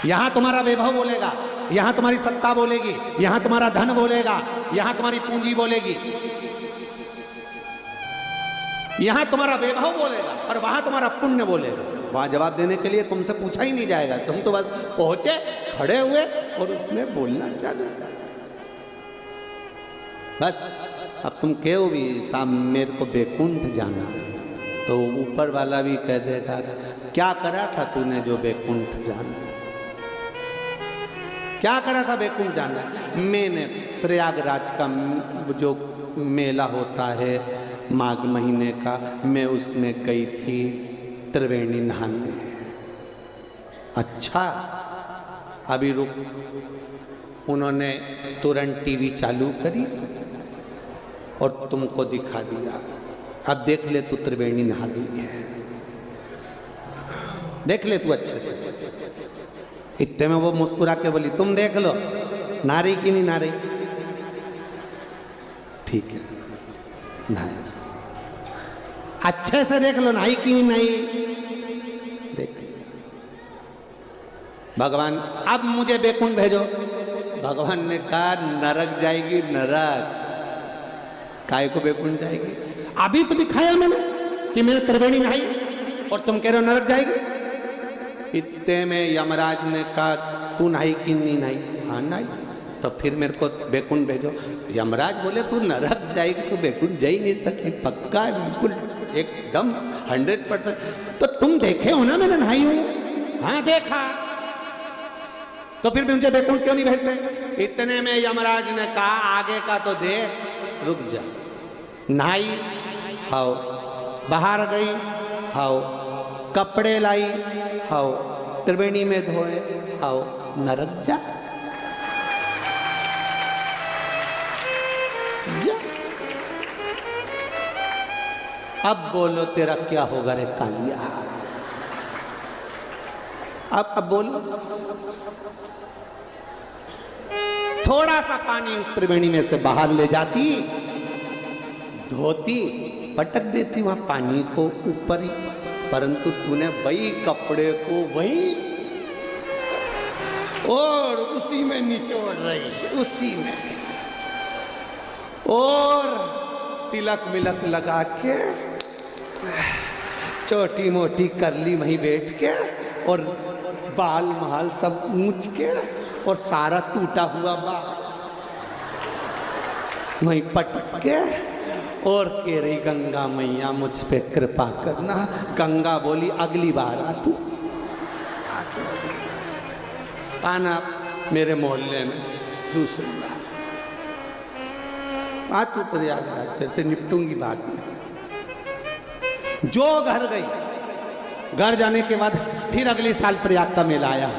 यहां तुम्हारा वैभव बोलेगा, यहां तुम्हारी सत्ता बोलेगी, यहां तुम्हारा धन बोलेगा, यहां तुम्हारी पूंजी बोलेगी, यहां तुम्हारा वैभव बोलेगा, और वहां तुम्हारा पुण्य बोलेगा। वहां जवाब देने के लिए तुमसे पूछा ही नहीं जाएगा, तुम तो बस पहुंचे, खड़े हुए और उसने बोलना चालू कर। बस अब तुम कहो भी साहब मेरे को बैकुंठ जाना, तो ऊपर वाला भी कह देगा क्या करा था तूने जो बैकुंठ जाना, क्या करा था बैकुंठ जाना। मैंने प्रयागराज का जो मेला होता है माघ महीने का, मैं उसमें गई थी त्रिवेणी नहाने। अच्छा अभी रुक। उन्होंने तुरंत टीवी चालू करी और तुमको दिखा दिया। अब देख ले तू त्रिवेणी नहा रही है, देख ले तू अच्छे से। इतने में वो मुस्कुरा के बोली तुम देख लो नहा रही कि नहीं नहा रही। ठीक है नहाया, अच्छे से देख लो नहाई कि नहीं नहाई। देख लिया। भगवान अब मुझे बैकुंठ भेजो। भगवान ने कहा नरक जाएगी, नरक। काय को बैकुंठ जाएगी? अभी तो दिखाया मैंने कि मैंने त्रिवेणी नहाई और तुम कह रहे हो नरक जाएगी। इतने में यमराज ने कहा तू नहाई कि नहीं नहाई? हाँ नहाई। तो फिर मेरे को बैकुंठ भेजो। यमराज बोले तू नरक जाएगी, तू बैकुंठ जा ही नहीं सकती। पक्का है बिल्कुल एकदम 100%। तो तुम देखे हो ना मैंने नहाई हूं? हाँ देखा। तो फिर मुझे बैकुंठ क्यों नहीं भेजते? इतने में यमराज ने कहा आगे का तो देख, रुक जा। नहाई, हाओ। बाहर गई, हाओ। कपड़े लाई, हाओ। त्रिवेणी में धोए, हाओ। नरक जा। जा। अब बोलो तेरा क्या होगा रे कालिया? अब बोलो। थोड़ा सा पानी उस त्रिवेणी में से बाहर ले जाती, धोती, पटक देती वहां पानी को ऊपर ही, परंतु तूने वही कपड़े को वही और उसी में निचोड़ रही, उसी में। और तिलक मिलक लगा के छोटी मोटी कर ली वहीं बैठ के, और बाल महाल सब ऊंच के, और सारा टूटा हुआ बाल वहीं पटक के, और कह रही गंगा मैया मुझ पे कृपा करना। गंगा बोली अगली बार आ तू। आना मेरे मोहल्ले में दूसरी बार आ तू, प्रयागराज तेरे से निपटूंगी बाद में। जो घर गई, घर जाने के बाद फिर अगले साल प्रयाग का मेला आया।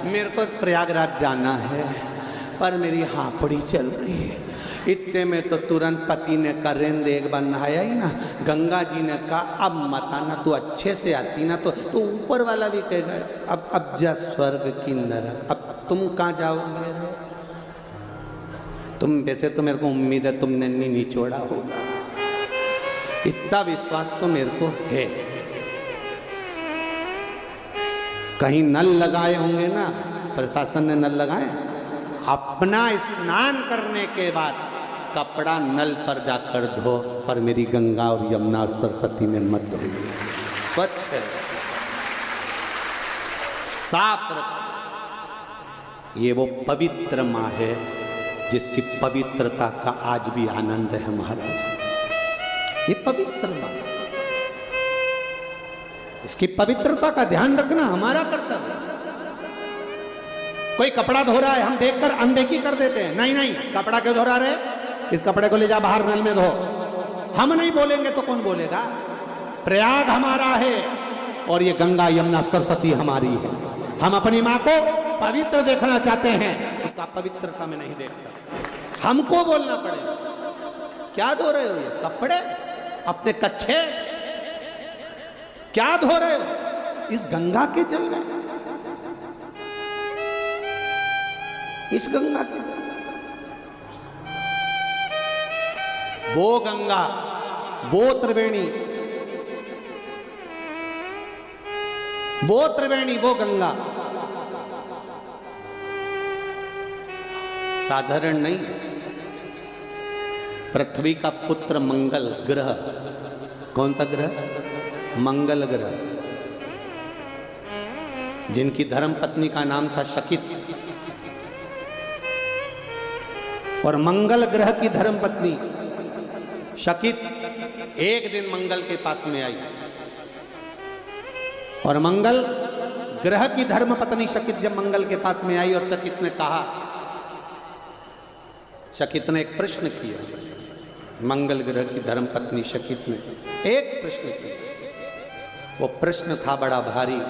मेरे को प्रयागराज जाना है पर मेरी हापड़ी चल रही है। इतने में तो तुरंत पति ने करें दे एक बार नहाया ही ना। गंगा जी ने कहा अब मत आना, तू अच्छे से आती ना तो ऊपर वाला भी कहेगा अब जा स्वर्ग की नरक। अब तुम कहाँ जाओगे? तुम वैसे तो मेरे को उम्मीद है तुमने नहीं निचोड़ा होगा, इतना विश्वास तो मेरे को है। कहीं नल लगाए होंगे ना, प्रशासन ने नल लगाए। अपना स्नान करने के बाद कपड़ा नल पर जाकर धो, पर मेरी गंगा और यमुना और सरस्वती में मत धो। स्वच्छ है, साफ रखो। ये वो पवित्र माँ है जिसकी पवित्रता का आज भी आनंद है महाराज। ये पवित्र माँ, इसकी पवित्रता का ध्यान रखना हमारा कर्तव्य। कोई कपड़ा धो रहा है, हम देखकर अनदेखी कर देते हैं। नहीं नहीं, कपड़ा क्यों धो रहा है? इस कपड़े को ले जा बाहर नल में धो। हम नहीं बोलेंगे तो कौन बोलेगा? प्रयाग हमारा है और ये गंगा यमुना सरस्वती हमारी है। हम अपनी माँ को पवित्र देखना चाहते हैं, उसका पवित्रता में नहीं देख सकते। हमको बोलना पड़ेगा। क्या धो रहे हो ये कपड़े? अपने कच्छे क्या धो रहे हो? इस गंगा के जल में, इस गंगा के जल। वो गंगा, वो त्रिवेणी, वो त्रिवेणी, वो गंगा साधारण नहीं। पृथ्वी का पुत्र मंगल ग्रह, कौन सा ग्रह? मंगल ग्रह, जिनकी धर्म पत्नी का नाम था शकित, और मंगल ग्रह की धर्म पत्नी शकित एक दिन मंगल के पास में आई, और मंगल ग्रह की धर्म पत्नी शकित जब मंगल के पास में आई और शकित ने कहा, शकित ने एक प्रश्न किया, मंगल ग्रह की धर्म पत्नी शकित ने एक प्रश्न किया। वो प्रश्न था बड़ा भारी,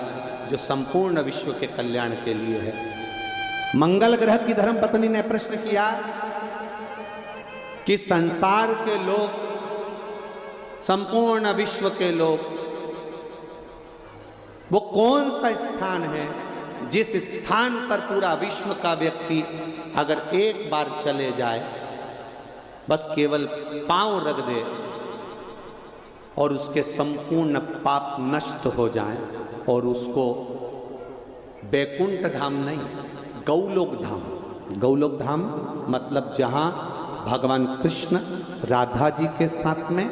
जो संपूर्ण विश्व के कल्याण के लिए है। मंगल ग्रह की धर्मपत्नी ने प्रश्न किया कि संसार के लोग, संपूर्ण विश्व के लोग, वो कौन सा स्थान है जिस स्थान पर पूरा विश्व का व्यक्ति अगर एक बार चले जाए, बस केवल पांव रख दे और उसके संपूर्ण पाप नष्ट हो जाएं और उसको बैकुंठ धाम नहीं, गौलोक धाम, गौलोक धाम मतलब जहां भगवान कृष्ण राधा जी के साथ में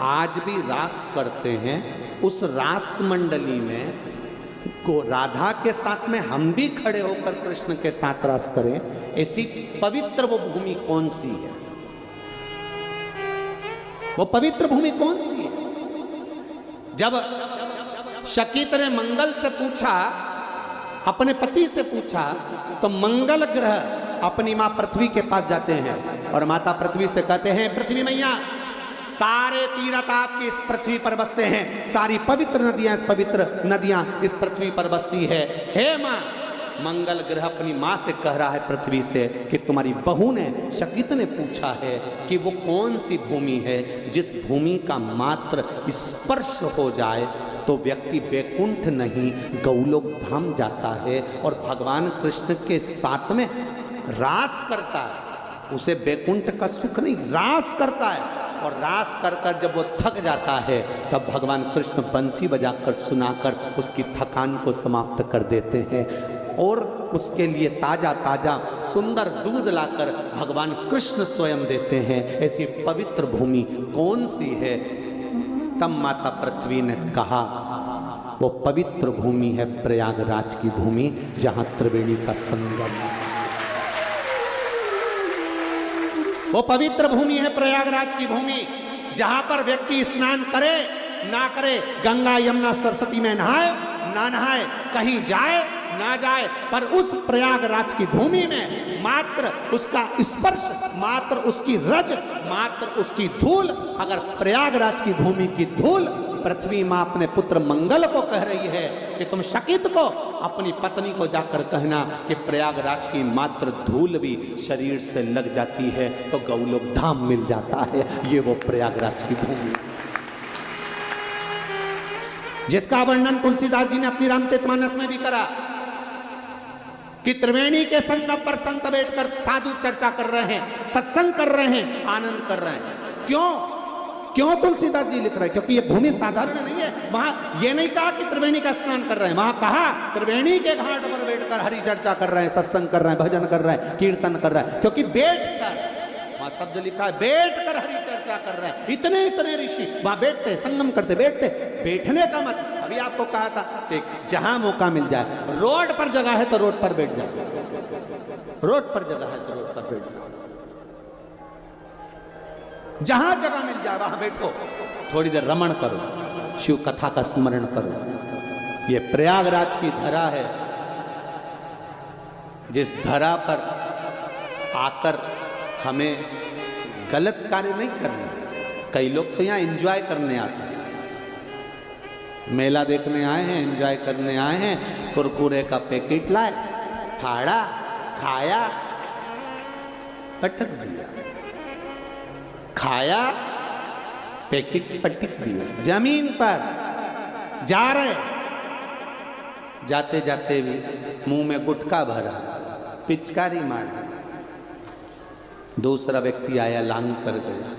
आज भी रास करते हैं, उस रास मंडली में को राधा के साथ में हम भी खड़े होकर कृष्ण के साथ रास करें, ऐसी पवित्र वो भूमि कौन सी है? वो पवित्र भूमि कौन सी है? जब शकीत ने मंगल से पूछा, अपने पति से पूछा, तो मंगल ग्रह अपनी मां पृथ्वी के पास जाते हैं और माता पृथ्वी से कहते हैं, पृथ्वी मैया, सारे तीर्थ आपकी इस पृथ्वी पर बसते हैं, सारी पवित्र नदियां, इस पवित्र नदियां इस पृथ्वी पर बसती है। हे मां, मंगल ग्रह अपनी मां से कह रहा है पृथ्वी से कि तुम्हारी बहू ने, शकीत ने पूछा है कि वो कौन सी भूमि है जिस भूमि का मात्र स्पर्श हो जाए तो व्यक्ति बैकुंठ नहीं गौलोक धाम जाता है और भगवान कृष्ण के साथ में रास करता है। उसे बैकुंठ का सुख नहीं, रास करता है। और रास कर कर जब वो थक जाता है तब भगवान कृष्ण बंसी बजाकर सुनाकर उसकी थकान को समाप्त कर देते हैं और उसके लिए ताजा ताजा सुंदर दूध लाकर भगवान कृष्ण स्वयं देते हैं। ऐसी पवित्र भूमि कौन सी है? तब माता पृथ्वी ने कहा, वो पवित्र भूमि है प्रयागराज की भूमि, जहां त्रिवेणी का संगम है। वो पवित्र भूमि है प्रयागराज की भूमि, जहां पर व्यक्ति स्नान करे ना करे, गंगा यमुना सरस्वती में नहाए ना नहाए, कहीं जाए ना जाए, पर उस प्रयागराज की भूमि में मात्र उसका स्पर्श, मात्र उसकी रज, मात्र उसकी धूल, अगर प्रयागराज की भूमि की धूल पृथ्वी मां अपने पुत्र मंगल को कह रही है कि तुम शकीत को, अपनी पत्नी को जाकर कहना कि प्रयागराज की मात्र धूल भी शरीर से लग जाती है तो गौलोक धाम मिल जाता है। ये वो प्रयागराज की भूमि जिसका वर्णन तुलसीदास जी ने अपनी रामचरितमानस में भी करा कि त्रिवेणी के संगम पर संत बैठकर साधु चर्चा कर रहे हैं, सत्संग कर रहे हैं, आनंद कर रहे हैं। क्यों तुलसीदास जी लिख रहे हैं? क्योंकि ये भूमि साधारण नहीं है। वहां ये नहीं कहा कि त्रिवेणी का स्नान कर रहे हैं, वहां कहा त्रिवेणी के घाट पर बैठकर हरि चर्चा कर रहे हैं, सत्संग कर रहे हैं, भजन कर रहे हैं, कीर्तन कर रहे हैं। क्योंकि बैठकर, वहां शब्द लिखा है बैठकर हरि चर्चा कर रहे हैं। इतने इतने ऋषि वहां बैठते, संगम करते, बैठते। बैठने का मत, अभी आपको कहा था कि जहां मौका मिल जाए, रोड पर जगह है तो रोड पर बैठ जाओ, रोड पर जगह है तो रोड पर बैठ जाओ, जहां जगह मिल जाए वहां बैठो, थोड़ी देर रमण करो, शिव कथा का स्मरण करो। ये प्रयागराज की धरा है, जिस धरा पर आकर हमें गलत कार्य नहीं करना। कई लोग तो यहां एंजॉय करने आते हैं, मेला देखने आए हैं, एंजॉय करने आए हैं, कुरकुरे का पैकेट लाए, फाड़ा, खाया, पटक दिया, खाया, पैकेट पटक दिया, जमीन पर जा रहे, जाते जाते भी मुंह में गुटखा भरा, पिचकारी मार, दूसरा व्यक्ति आया, लांग कर गया,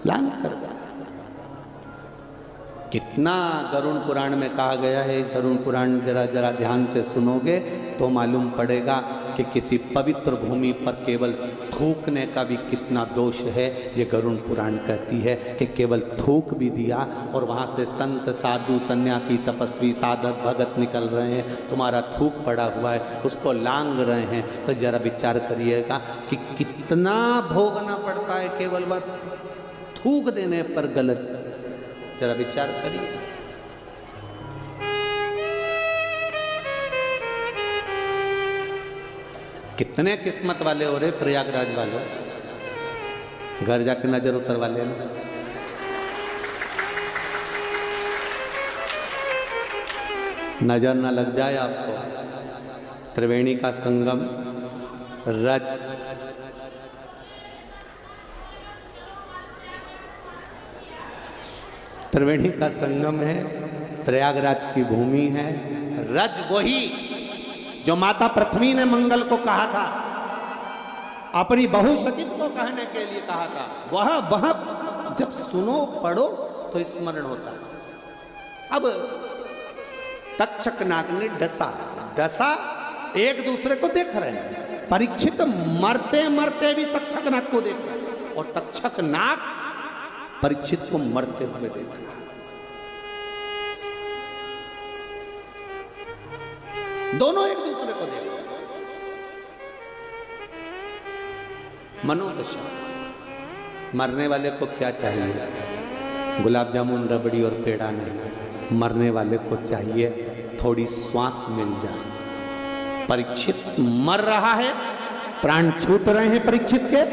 लांग कर गया। कितना गरुड़ पुराण में कहा गया है, गरुड़ पुराण जरा जरा ध्यान से सुनोगे तो मालूम पड़ेगा कि किसी पवित्र भूमि पर केवल थूकने का भी कितना दोष है। ये गरुड़ पुराण कहती है कि केवल थूक भी दिया और वहाँ से संत साधु सन्यासी तपस्वी साधक भगत निकल रहे हैं, तुम्हारा थूक पड़ा हुआ है, उसको लांग रहे हैं, तो जरा विचार करिएगा कि कितना भोगना पड़ता है केवल वह थूक देने पर गलत। जरा विचार करिए। कितने किस्मत वाले हो रहे प्रयागराज वालों, घर जाके नजर उतरवा लेना। नजर ना लग जाए आपको, त्रिवेणी का संगम, रज, त्रिवेणी का संगम है, प्रयागराज की भूमि है। रज वही जो माता पृथ्वी ने मंगल को कहा था, अपनी बहू सकित को कहने के लिए कहा था, वह जब सुनो पढ़ो तो स्मरण होता है। अब तक्षक नाग ने डसा एक दूसरे को देख रहे हैं। परीक्षित मरते मरते भी तक्षक नाग को देख रहे हैं और तक्षक नाग परीक्षित को मरते हुए देख रहे हैं। दोनों एक दूसरे को देख रहे हैं। मनोदशा। मरने वाले को क्या चाहिए? गुलाब जामुन, रबड़ी और पेड़ा नहीं। मरने वाले को चाहिए थोड़ी श्वास मिल जाए। परीक्षित मर रहा है, प्राण छूट रहे हैं परीक्षित के।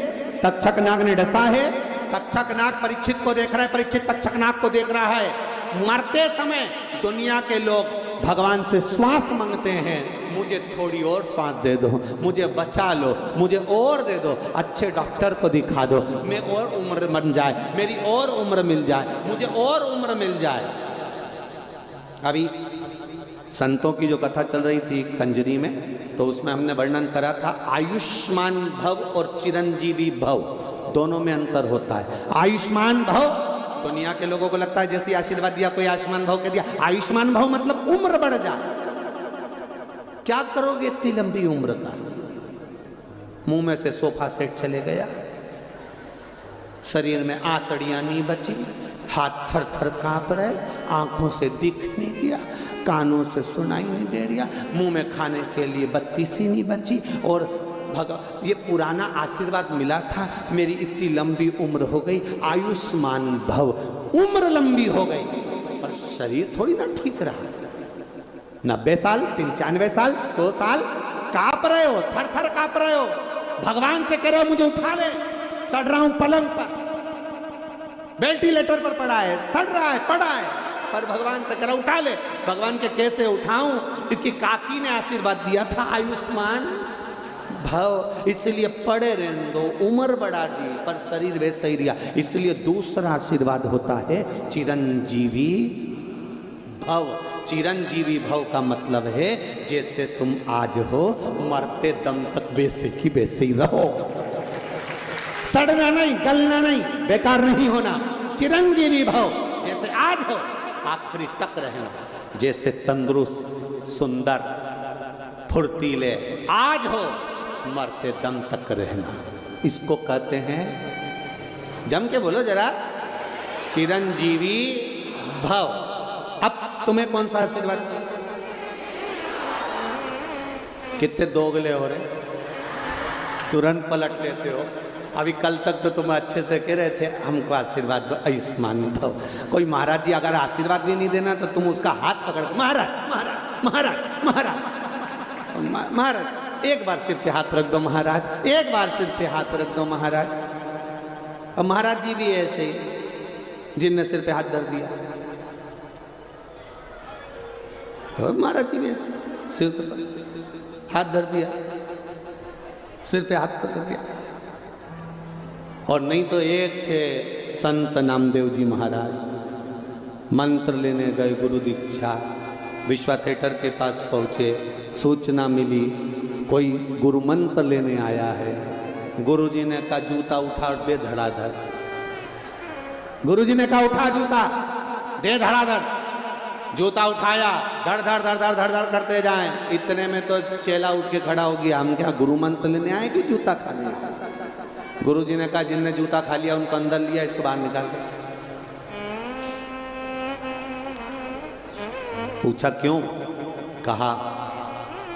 तक्षक नाग ने डसा है, तक्षक नाग परीक्षित को देख रहा है, परीक्षित तक्षक नाग को देख रहा है। मरते समय दुनिया के लोग भगवान से श्वास मांगते हैं, मुझे थोड़ी और श्वास दे दो, मुझे बचा लो, मुझे और दे दो, अच्छे डॉक्टर को दिखा दो, मैं और उम्र बन जाए, मेरी और उम्र मिल जाए, मुझे और उम्र मिल जाए। अभी संतों की जो कथा चल रही थी कंजरी में, तो उसमें हमने वर्णन करा था आयुष्मान भव और चिरंजीवी भव, दोनों में अंतर होता है। आयुष्मान भव दुनिया के लोगों को लगता है जैसे आशीर्वाद दिया कोई आयुष्मान भव कह दिया। आयुष्मान भव मतलब उम्र बढ़ जाए। क्या करोगे इतनी लंबी उम्र का? मुंह में से सोफा सेट चले गया, शरीर में आंतड़ियां नहीं बची, हाथ थर थर कांप रहे, आंखों से दिख नहीं दिया, कानों से सुनाई नहीं दे रहा, मुंह में खाने के लिए बत्ती सी नहीं बची, और ये पुराना आशीर्वाद मिला था, मेरी इतनी लंबी उम्र हो गई, आयुष्मान भव, उम्र लंबी हो गई, पर शरीर थोड़ी ना ठीक रहा। 90 साल, 95 साल, 100 साल कांप रहे हो, थर थर कांप रहे हो, भगवान से कह रहे हो मुझे उठा ले, सड़ रहा हूं पलंग पर, वेंटिलेटर पर पड़ा है, सड़ रहा है, पड़ा है, पर भगवान से कह रहा उठा ले। भगवान के कैसे उठाऊं? इसकी काकी ने आशीर्वाद दिया था आयुष्मान भव, इसलिए पड़े रहने दो, उम्र बढ़ा दी, पर शरीर वैसे ही रिया। इसलिए दूसरा आशीर्वाद होता है चिरंजीवी भव। चिरंजीवी भव का मतलब है जैसे तुम आज हो, मरते दम तक वैसे की वैसे ही रहो, सड़ना नहीं, गलना नहीं, बेकार नहीं होना। चिरंजीवी भव, जैसे आज हो आखिरी तक रहना, जैसे तंदुरुस्त, सुंदर, फुर्तीले आज हो, मरते दम तक रहना। इसको कहते हैं, जम के बोलो जरा, चिरंजीवी भव। अब तुम्हें कौन सा आशीर्वाद? कितने दोगले हो रहे, तुरंत पलट लेते हो। अभी कल तक तो तुम अच्छे से कह रहे थे हमको आशीर्वाद दो, आयुष्मान दो। कोई महाराज जी अगर आशीर्वाद भी नहीं देना तो तुम उसका हाथ पकड़ दो, महाराज महाराज महाराज महाराज महाराज, एक बार सिर पे हाथ रख दो महाराज, एक बार सिर पे हाथ रख दो महाराज। अब महाराज जी भी ऐसे ही, जिनने सिर पे हाथ धर दिया, तो महाराज जी भी ऐसे सिर पे हाथ धर दिया, सिर पे हाथ धर दिया। और नहीं तो एक थे संत नामदेव जी महाराज, मंत्र लेने गए, गुरु दीक्षा, विश्वा थिएटर के पास पहुँचे, सूचना मिली कोई गुरु मंत्र लेने आया है। गुरुजी ने कहा जूता उठा और दे धड़ाधड़। गुरुजी ने कहा उठा जूता, दे धड़ाधड़। जूता उठाया, धड़ धड़ धड़ धड़ धड़ धड़ करते जाएं। इतने में तो चेला उठ के खड़ा हो गया, हम क्या गुरु मंत्र लेने आए कि जूता खाने आए? गुरुजी ने कहा जिनने जूता खा लिया उनको अंदर लिया, इसको बाहर निकाल दो। पूछा क्यों? कहा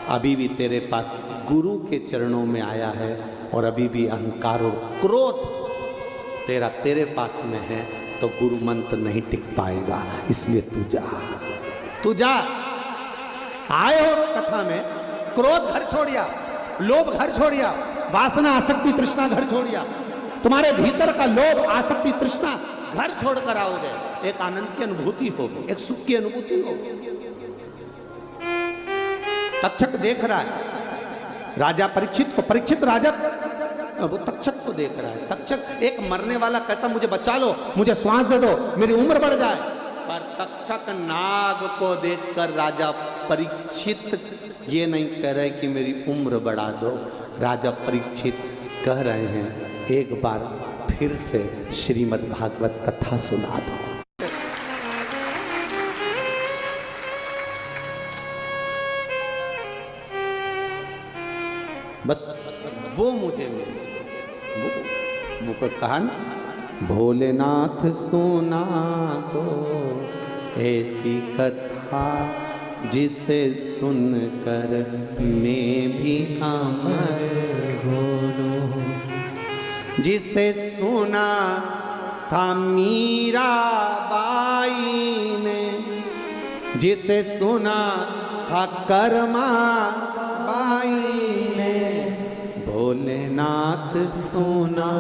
अभी भी तेरे पास गुरु के चरणों में आया है और अभी भी अहंकार और क्रोध तेरे पास में है, तो गुरु मंत्र नहीं टिक पाएगा, इसलिए तू जा। आए हो कथा में, क्रोध घर छोड़िया, लोभ घर छोड़िया, वासना आसक्ति तृष्णा घर छोड़िया। तुम्हारे भीतर का लोभ आसक्ति तृष्णा घर छोड़कर आओगे, एक आनंद की अनुभूति होगी, एक सुख की अनुभूति होगी। तक्षक देख रहा है राजा परीक्षित राजा वो तक्षक को देख रहा है। तक्षक एक मरने वाला कहता मुझे बचा लो, मुझे श्वास दे दो, मेरी उम्र बढ़ जाए। पर तक्षक नाग को देखकर राजा परीक्षित ये नहीं कह रहे कि मेरी उम्र बढ़ा दो। राजा परीक्षित कह रहे हैं एक बार फिर से श्रीमद् भागवत कथा सुना दो। बस वो मुझे मिल वो कहा ना, भोलेनाथ सुना दो ऐसी कथा जिसे सुनकर मैं भी अमर हो लूं। जिसे सुना था मीरा बाई ने, जिसे सुना था कर्मा बाई ने, भोलेनाथ सुना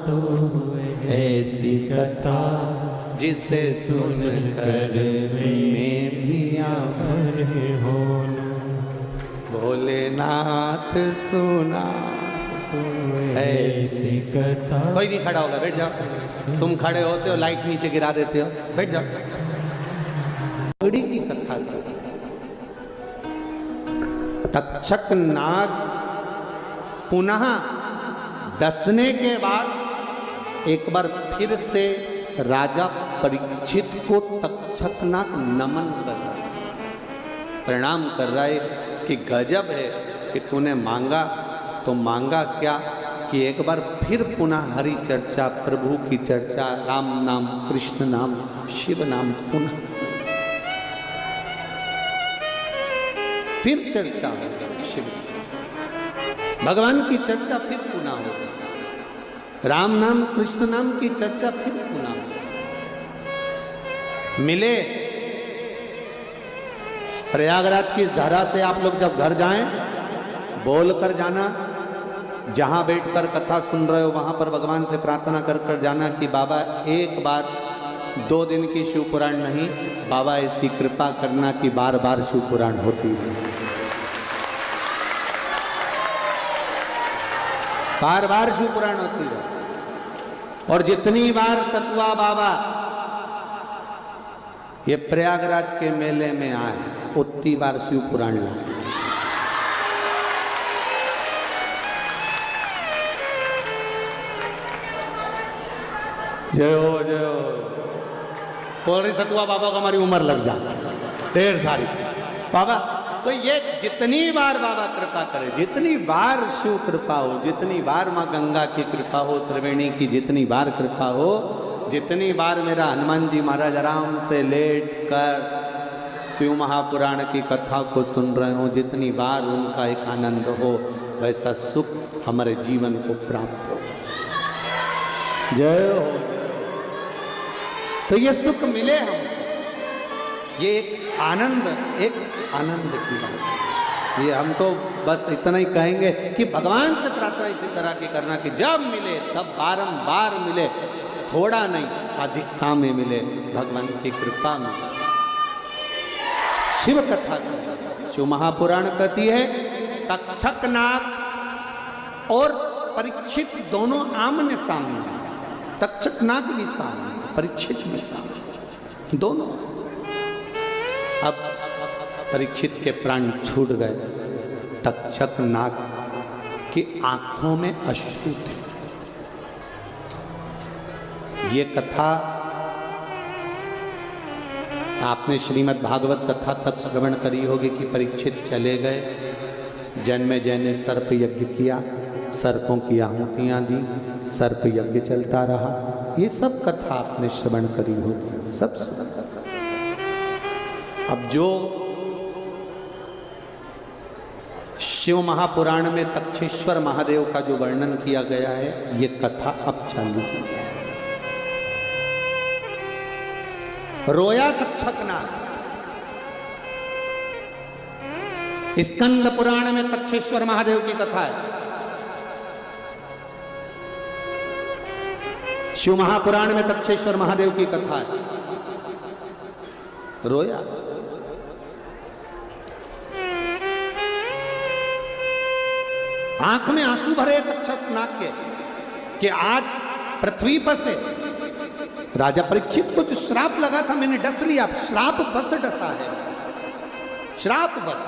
दो ऐसी कथा जिसे सुनकर मैं भी अमर हो लूं। भोलेनाथ सुना दो ऐसी कथा। कोई नहीं खड़ा होगा, बैठ जाओ। तुम खड़े होते हो लाइट नीचे गिरा देते हो, बैठ जाओ। बड़ी की कथा तक्षक नाग पुनः डसने के बाद एक बार फिर से राजा परीक्षित को तक्षक नाग नमन कर रहा है, प्रणाम कर रहा है कि गजब है कि तूने मांगा तो मांगा क्या कि एक बार फिर पुनः हरि चर्चा, प्रभु की चर्चा, राम नाम, कृष्ण नाम, शिव नाम पुनः फिर चर्चा हो जाए। शिव भगवान की चर्चा फिर पुनः हो जाए। राम नाम, कृष्ण नाम की चर्चा फिर पुनः हो जाए। मिले प्रयागराज की इस धारा से आप लोग जब घर जाएं, बोल कर जाना, जहां बैठकर कथा सुन रहे हो वहां पर भगवान से प्रार्थना कर कर जाना कि बाबा एक बार 2 दिन की शिव पुराण नहीं, बाबा ऐसी कृपा करना कि बार बार शिव पुराण होती है, बार बार शिव पुराण होती है। और जितनी बार सतुआ बाबा ये प्रयागराज के मेले में आए उतनी बार शिव पुराण लाए। जय हो जय हो। बोल रही सतुआ बाबा को हमारी उम्र लग जाए ढेर सारी बाबा। तो ये जितनी बार बाबा कृपा करे, जितनी बार शिव कृपा हो, जितनी बार माँ गंगा की कृपा हो, त्रिवेणी की जितनी बार कृपा हो, जितनी बार मेरा हनुमान जी महाराज आराम से लेट कर शिव महापुराण की कथा को सुन रहे हो, जितनी बार उनका एक आनंद हो, वैसा सुख हमारे जीवन को प्राप्त हो। जय हो। तो ये सुख मिले हमको, ये एक आनंद की बात है। ये हम तो बस इतना ही कहेंगे कि भगवान से प्रार्थना इसी तरह की करना कि जब मिले तब बारंबार मिले, थोड़ा नहीं अधिकता में मिले, भगवान की कृपा में। शिव कथा शिव महापुराण कहती है तक्षक नाग और परीक्षित दोनों आमने सामने, तक्षक नाग भी सामने, परीक्षित भी सामने, दोनों। अब परीक्षित के प्राण छूट गए। तक्षक नाग की आंखों में अश्रु थे। ये कथा आपने श्रीमद् भागवत कथा तक श्रवण करी होगी कि परीक्षित चले गए, जन्मेजय ने सर्प यज्ञ किया, सर्पों की आहुतियां दी, सर्प यज्ञ चलता रहा। ये सब कथा आपने श्रवण करी होगी, सब सुना। अब जो शिव महापुराण में तक्षेश्वर महादेव का जो वर्णन किया गया है, ये कथा अब चालू की है। रोया तक्षक नाग। स्कंद पुराण में तक्षेश्वर महादेव की कथा है, शिव महापुराण में तक्षेश्वर महादेव की कथा है। रोया। आंख में आंसू भरे तक्षक के कि आज पृथ्वी पर से राजा परीक्षित को जो श्राप लगा था मैंने डस लिया, श्राप बस डसा है, श्राप बस।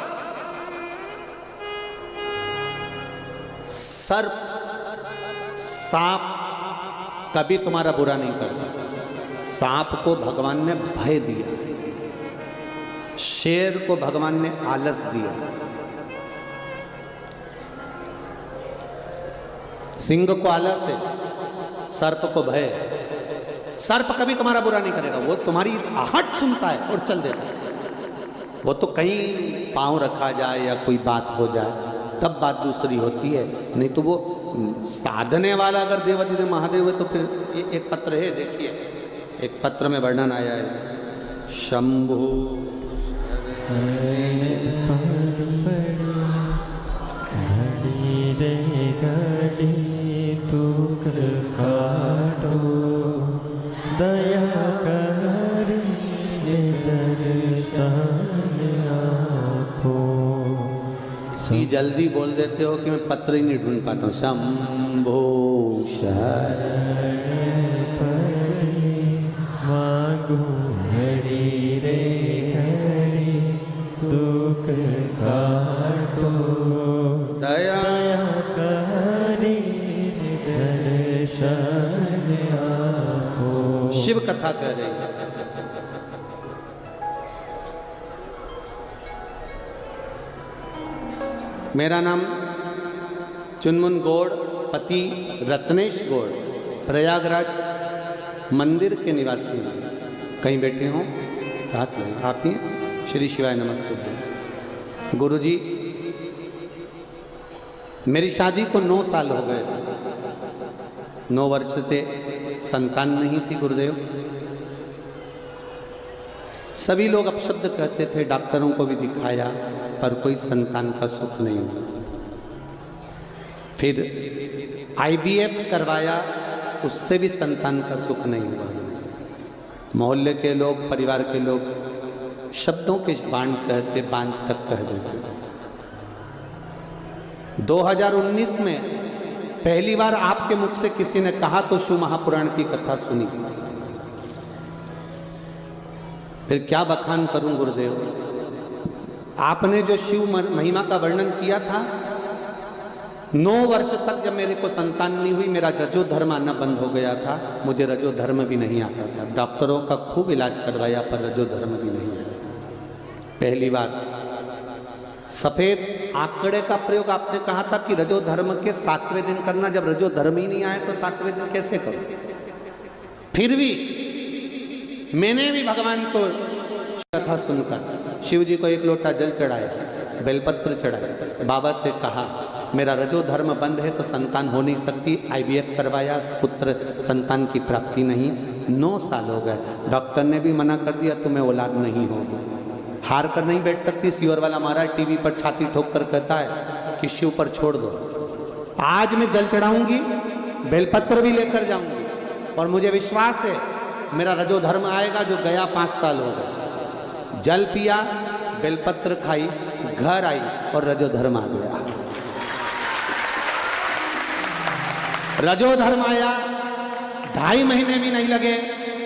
सर्प सांप कभी तुम्हारा बुरा नहीं करता। सांप को भगवान ने भय दिया, शेर को भगवान ने आलस दिया, सिंह को आलस है, सर्प को भय है। सर्प कभी तुम्हारा बुरा नहीं करेगा, वो तुम्हारी आहट सुनता है और चल देता है। वो तो कहीं पांव रखा जाए या कोई बात हो जाए तब बात दूसरी होती है, नहीं तो वो साधने वाला अगर देवाधिदेव महादेव है तो फिर एक पत्र है, देखिए एक पत्र में वर्णन आया है, शंभु घड़ी रे घड़ी तू कृपाडो दया कर दर्शन आपो। इसी जल्दी बोल देते हो कि मैं पत्र ही नहीं ढूंढ पाता हूँ। शंभो मांगू घड़ी रे घड़ी दुख काटो दया करी दर्शन आपो। शिव कथा कह रही है। मेरा नाम चुनमुन गौड़, पति रत्नेश गौड़, प्रयागराज मंदिर के निवासी हैं। कहीं बैठे हों तो हाथ लगाएं। आप ही हैं? श्री शिवाय नमस्ते। गुरुजी, मेरी शादी को 9 साल हो गए थे। 9 वर्ष से संतान नहीं थी गुरुदेव। सभी लोग अपशब्द कहते थे, डॉक्टरों को भी दिखाया पर कोई संतान का सुख नहीं हुआ। फिर IVF करवाया, उससे भी संतान का सुख नहीं हुआ। मोहल्ले के लोग, परिवार के लोग शब्दों के बांध कहते, बांझ तक कह देते। 2019 में पहली बार आपके मुख से किसी ने कहा तो शिव महापुराण की कथा सुनी। फिर क्या बखान करूं गुरुदेव। आपने जो शिव महिमा का वर्णन किया था, 9 वर्ष तक जब मेरे को संतान नहीं हुई, मेरा रजो धर्म आना बंद हो गया था। मुझे रजो धर्म भी नहीं आता था। डॉक्टरों का खूब इलाज करवाया पर रजो धर्म भी नहीं आया। पहली बार सफेद आंकड़े का प्रयोग आपने कहा था कि रजो धर्म के 7वें दिन करना। जब रजो धर्म ही नहीं आए तो 7वें दिन कैसे करो। फिर भी मैंने भी भगवान को कथा सुनकर शिव जी को 1 लोटा जल चढ़ाया, बेलपत्र चढ़ाया, बाबा से कहा मेरा रजो धर्म बंद है तो संतान हो नहीं सकती। IVF करवाया, पुत्र संतान की प्राप्ति नहीं। 9 साल हो गए, डॉक्टर ने भी मना कर दिया तुम्हें औलाद नहीं होगी। हार कर नहीं बैठ सकती। सीवर वाला महाराज टीवी पर छाती ठोक कर कहता है कि शिव पर छोड़ दो। आज मैं जल चढ़ाऊंगी, बेलपत्र भी लेकर जाऊंगी और मुझे विश्वास है मेरा रजो धर्म आएगा जो गया 5 साल हो गए। जल पिया, बेलपत्र खाई, घर आई और रजो धर्म आ गया। रजो धर्म आया, 2.5 महीने भी नहीं लगे।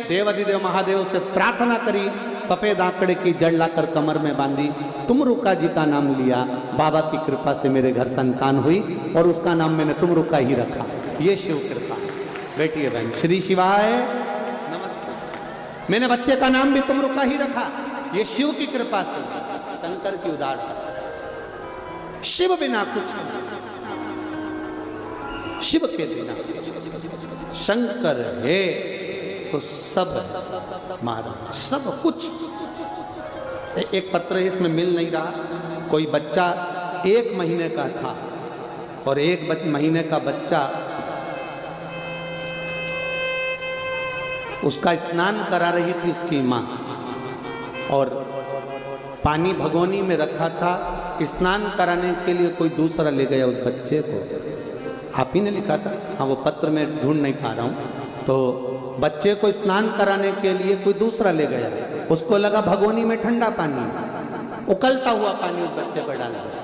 देवाधिदेव महादेव से प्रार्थना करी, सफेद आंकड़े की जड़ लाकर कमर में बांधी, तुमरुका जी का नाम लिया। बाबा की कृपा से मेरे घर संतान हुई और उसका नाम मैंने तुमरुका ही रखा। ये शिव कृपा। बैठिए बहन। श्री शिवाय नमस्ते। मैंने बच्चे का नाम भी तुमरुका ही रखा। ये शिव की कृपा से, शंकर की उदारता से। शिव बिना कुछ नहीं, शिव के बिना शंकर है तो सब है महाराज, सब कुछ। एक पत्र है, इसमें मिल नहीं रहा। कोई बच्चा 1 महीने का था और 1 महीने का बच्चा, उसका स्नान करा रही थी उसकी माँ और पानी भगोनी में रखा था। स्नान कराने के लिए कोई दूसरा ले गया उस बच्चे को। आप ही ने लिखा था? हाँ, वो पत्र में ढूंढ नहीं पा रहा हूँ। तो बच्चे को स्नान कराने के लिए कोई दूसरा ले गया। उसको लगा भगोनी में ठंडा पानी, उकलता हुआ पानी उस बच्चे पर डाल दिया।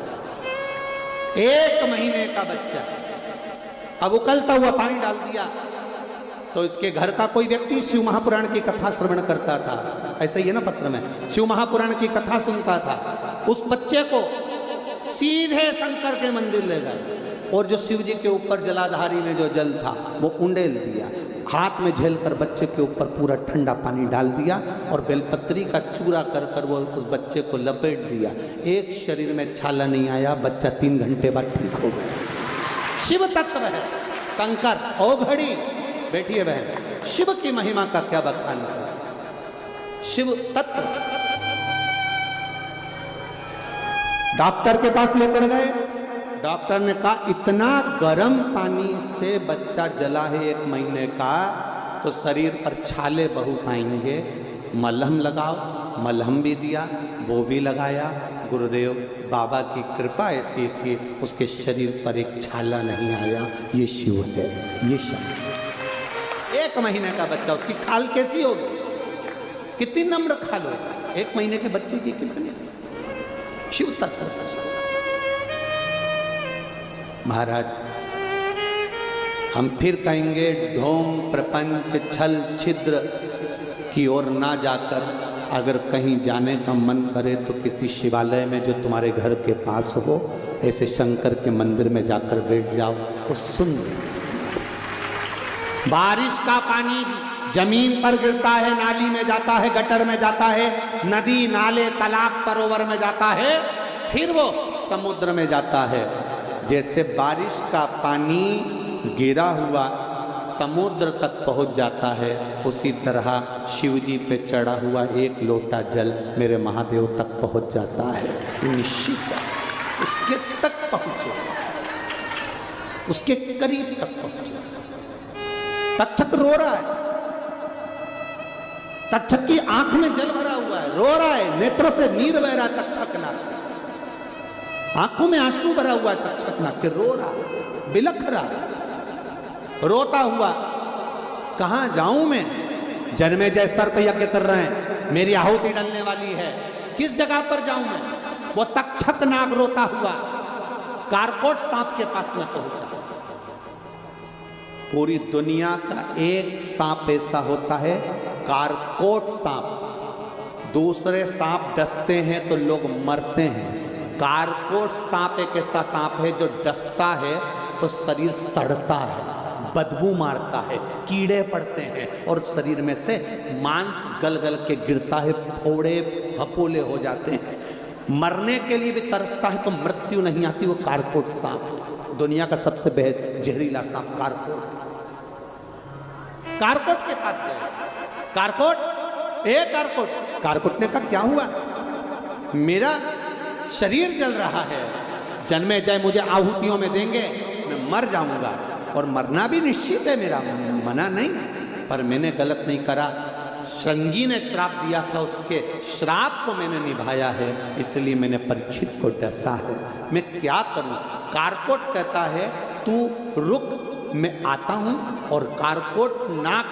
1 महीने का बच्चा। अब उकलता हुआ पानी डाल दिया तो इसके घर का कोई व्यक्ति शिव महापुराण की कथा श्रवण करता था, ऐसा ही है ना पत्र में, शिव महापुराण की कथा सुनता था। उस बच्चे को सीधे शंकर के मंदिर ले गए और जो शिव जी के ऊपर जलाधारी में जो जल था वो उंडेल दिया, हाथ में झेल कर बच्चे के ऊपर पूरा ठंडा पानी डाल दिया और बेलपत्री का चूरा कर कर वो उस बच्चे को लपेट दिया। एक शरीर में छाला नहीं आया, बच्चा 3 घंटे बाद ठीक हो गया। शिव तत्व है शंकर। ओ घड़ी बैठिए बहन, शिव की महिमा का क्या बखान है। शिव तत्व। डॉक्टर के पास लेकर गए, डॉक्टर ने कहा इतना गर्म पानी से बच्चा जला है 1 महीने का तो शरीर पर छाले बहुत आएंगे, मलहम लगाओ। मलहम भी दिया, वो भी लगाया। गुरुदेव बाबा की कृपा ऐसी थी उसके शरीर पर एक छाला नहीं आया। ये शिव है, ये शंकर। 1 महीने का बच्चा, उसकी खाल कैसी होगी, कितनी नम्र खाल होगी 1 महीने के बच्चे की, कितनी शिव तत्व का। महाराज हम फिर कहेंगे ढोंग प्रपंच छल छिद्र की ओर ना जाकर अगर कहीं जाने का मन करे तो किसी शिवालय में जो तुम्हारे घर के पास हो, ऐसे शंकर के मंदिर में जाकर बैठ जाओ तो सुन। बारिश का पानी जमीन पर गिरता है, नाली में जाता है, गटर में जाता है, नदी नाले तालाब सरोवर में जाता है, फिर वो समुद्र में जाता है। जैसे बारिश का पानी गिरा हुआ समुद्र तक पहुंच जाता है, उसी तरह शिव जी पे चढ़ा हुआ 1 लोटा जल मेरे महादेव तक पहुंच जाता है। निश्चित है उसके तक पहुंचे, उसके करीब तक पहुंचे। तक्षक रो रहा है, तक्षक की आंख में जल भरा हुआ है, रो रहा है, नेत्रों से नीर बह रहा है तक्षक नाग, आंखों में आंसू भरा हुआ है तक्षक नाग के, रो रहा, बिलख रहा, रोता हुआ। कहां जाऊं मैं, जन्मेजय सर्प यज्ञ कर रहे हैं, मेरी आहुति डलने वाली है, किस जगह पर जाऊं मैं। वो तक्षक नाग रोता हुआ कारकोट सांप के पास में पहुंचा। पूरी दुनिया का एक सांप ऐसा होता है, कारकोट सांप। दूसरे सांप डसते हैं तो लोग मरते हैं, कारकोट सांप एक ऐसा सांप है जो डसता है तो शरीर सड़ता है, बदबू मारता है, कीड़े पड़ते हैं और शरीर में से मांस गल गल के गिरता है, फोड़े फपोले हो जाते हैं, मरने के लिए भी तरसता है तो मृत्यु नहीं आती। वो कारकोट सांप, दुनिया का सबसे जहरीला सांप कारकोट। कारकोट के पास गए, कारकोट ए कारकोट। कारकोट ने कहा क्या हुआ, मेरा शरीर जल रहा है, जन्मेजय मुझे आहुतियों में देंगे, मैं मर जाऊंगा और मरना भी निश्चित है मेरा, मना नहीं, पर मैंने गलत नहीं करा। श्रृंगी ने श्राप दिया था, उसके श्राप को मैंने निभाया है, इसलिए मैंने परीक्षित को डसा है, मैं क्या करूं। कारकोट कहता है तू रुक, मैं आता हूं। और कारकोट नाग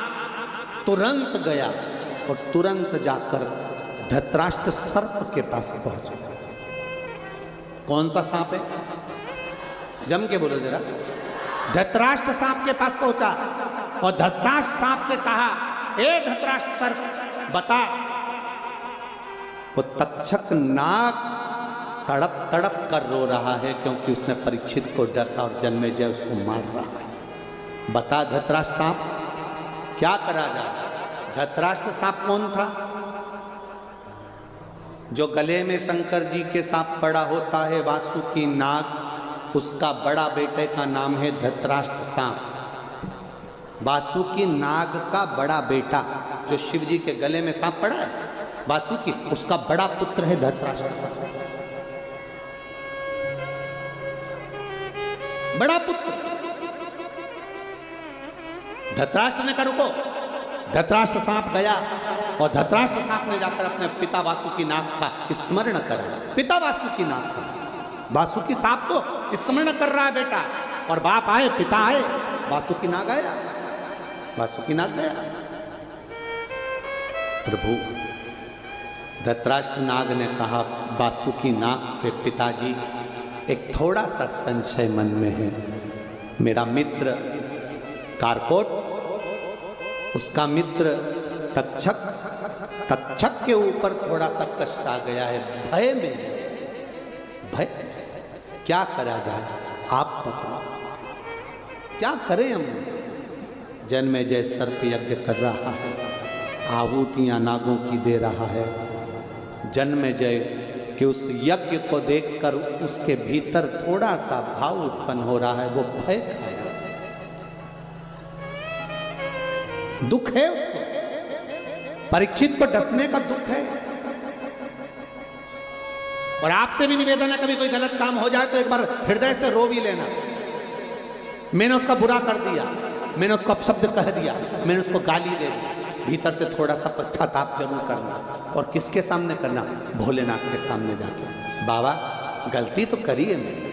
तुरंत गया और तुरंत जाकर धृतराष्ट्र सर्प के पास पहुंचा। कौन सा सांप है, जम के बोलो जरा। धृतराष्ट्र सांप के पास पहुंचा और धृतराष्ट्र सांप से कहा, ए धृतराष्ट्र सर्प बता। वो तक्षक नाग तड़प तड़प कर रो रहा है क्योंकि उसने परीक्षित को डसा और जन्मेजय उसको मार रहा है। बता धृतराष्ट्र सांप क्या करा जाए। धृतराष्ट्र सांप कौन था, जो गले में शंकर जी के सांप पड़ा होता है, वासुकी नाग, उसका बड़ा बेटे का नाम है धृतराष्ट्र सांप। वासुकी नाग का बड़ा बेटा जो शिव जी के गले में सांप पड़ा है वासुकी, उसका बड़ा पुत्र है धृतराष्ट्र सांप, बड़ा पुत्र। धृतराष्ट्र ने कहा रुको। धृतराष्ट्र सांप गया और धृतराष्ट्र सांप ने जाकर अपने पिता वासुकी नाग का स्मरण करा। पिता वासुकी नाग का, वासुकी सांप को स्मरण कर रहा है बेटा, और बाप आए, पिता आए, वासुकी नाग आया, वासुकी नाग गया। प्रभु धृतराष्ट्र नाग ने कहा वासुकी नाग से, पिताजी एक थोड़ा सा संशय मन में है। मेरा मित्र कारकोट, उसका मित्र तक्षक के ऊपर थोड़ा सा कष्ट आ गया है, भय में है। भय क्या करा जाए, आप बताओ क्या करें हम। जन्मेजय सर्प यज्ञ कर रहा है, आहुतियां नागों की दे रहा है। जन्मेजय कि उस यज्ञ को देखकर उसके भीतर थोड़ा सा भाव उत्पन्न हो रहा है, वो भय खाया, दुख है उसको, परीक्षित को डसने का दुख है। और आपसे भी निवेदन है, कभी कोई गलत काम हो जाए तो एक बार हृदय से रो भी लेना। मैंने उसका बुरा कर दिया, मैंने उसको अपशब्द कह दिया, मैंने उसको गाली दे दी, भीतर से थोड़ा सा पश्चाताप जरूर करना। और किसके सामने करना? भोलेनाथ के सामने जाके, बाबा गलती तो करी है मैंने।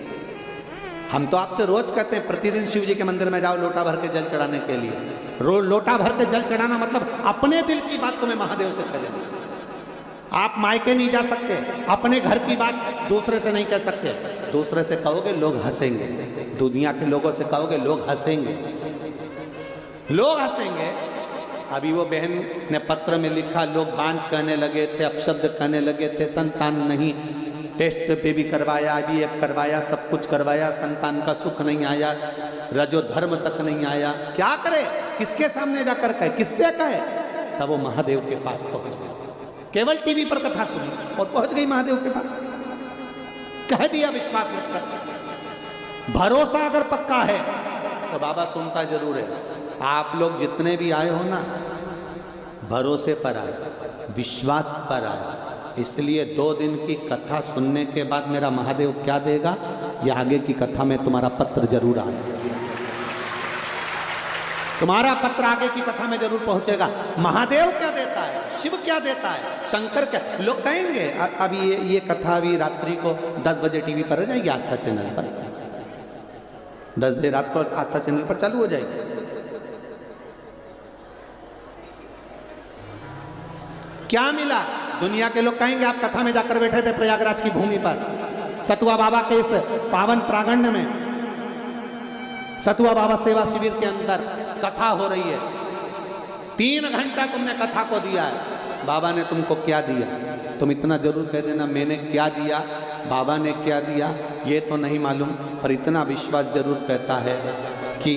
हम तो आपसे रोज कहते हैं प्रतिदिन शिव जी के मंदिर में जाओ लोटा भर के जल चढ़ाने के लिए। लोटा भर के जल चढ़ाना मतलब अपने दिल की बात तुम्हें महादेव से कह देना। आप मायके नहीं जा सकते, अपने घर की बात दूसरे से नहीं कह सकते। दूसरे से कहोगे लोग हंसेंगे, दुनिया के लोगों से कहोगे लोग हंसेंगे, लोग हंसेंगे। अभी वो बहन ने पत्र में लिखा, लोग बांझ कहने लगे थे, अपशब्द कहने लगे थे, संतान नहीं, टेस्ट पे भी करवाया, IVF करवाया, सब कुछ करवाया, संतान का सुख नहीं आया, रजो धर्म तक नहीं आया। क्या करे, किसके सामने जाकर कहे, किससे कहे? तब वो महादेव के पास पहुंच गई। केवल टीवी पर कथा सुनी और पहुंच गई महादेव के पास, कह दिया विश्वास रखकर। भरोसा अगर पक्का है तो बाबा सुनता जरूर है। आप लोग जितने भी आए हो ना, भरोसे पर आए, विश्वास पर आए। इसलिए 2 दिन की कथा सुनने के बाद मेरा महादेव क्या देगा, ये आगे की कथा में तुम्हारा पत्र जरूर आएगा, तुम्हारा पत्र आगे की कथा में जरूर पहुंचेगा। महादेव क्या देता है, शिव क्या देता है, शंकर क्या। लोग कहेंगे अभी ये कथा अभी रात्रि को 10 बजे टीवी पर आ जाएगी, आस्था चैनल पर 10 बजे रात को आस्था चैनल पर चालू हो जाएगी। क्या मिला? दुनिया के लोग कहेंगे आप कथा में जाकर बैठे थे प्रयागराज की भूमि पर, सतुआ बाबा के इस पावन प्रांगण में, सतुआ बाबा सेवा शिविर के अंदर कथा हो रही है। 3 घंटा तुमने कथा को दिया है, बाबा ने तुमको क्या दिया? तुम इतना जरूर कह देना मैंने क्या दिया, बाबा ने क्या दिया, ये तो नहीं मालूम, पर इतना विश्वास जरूर कहता है कि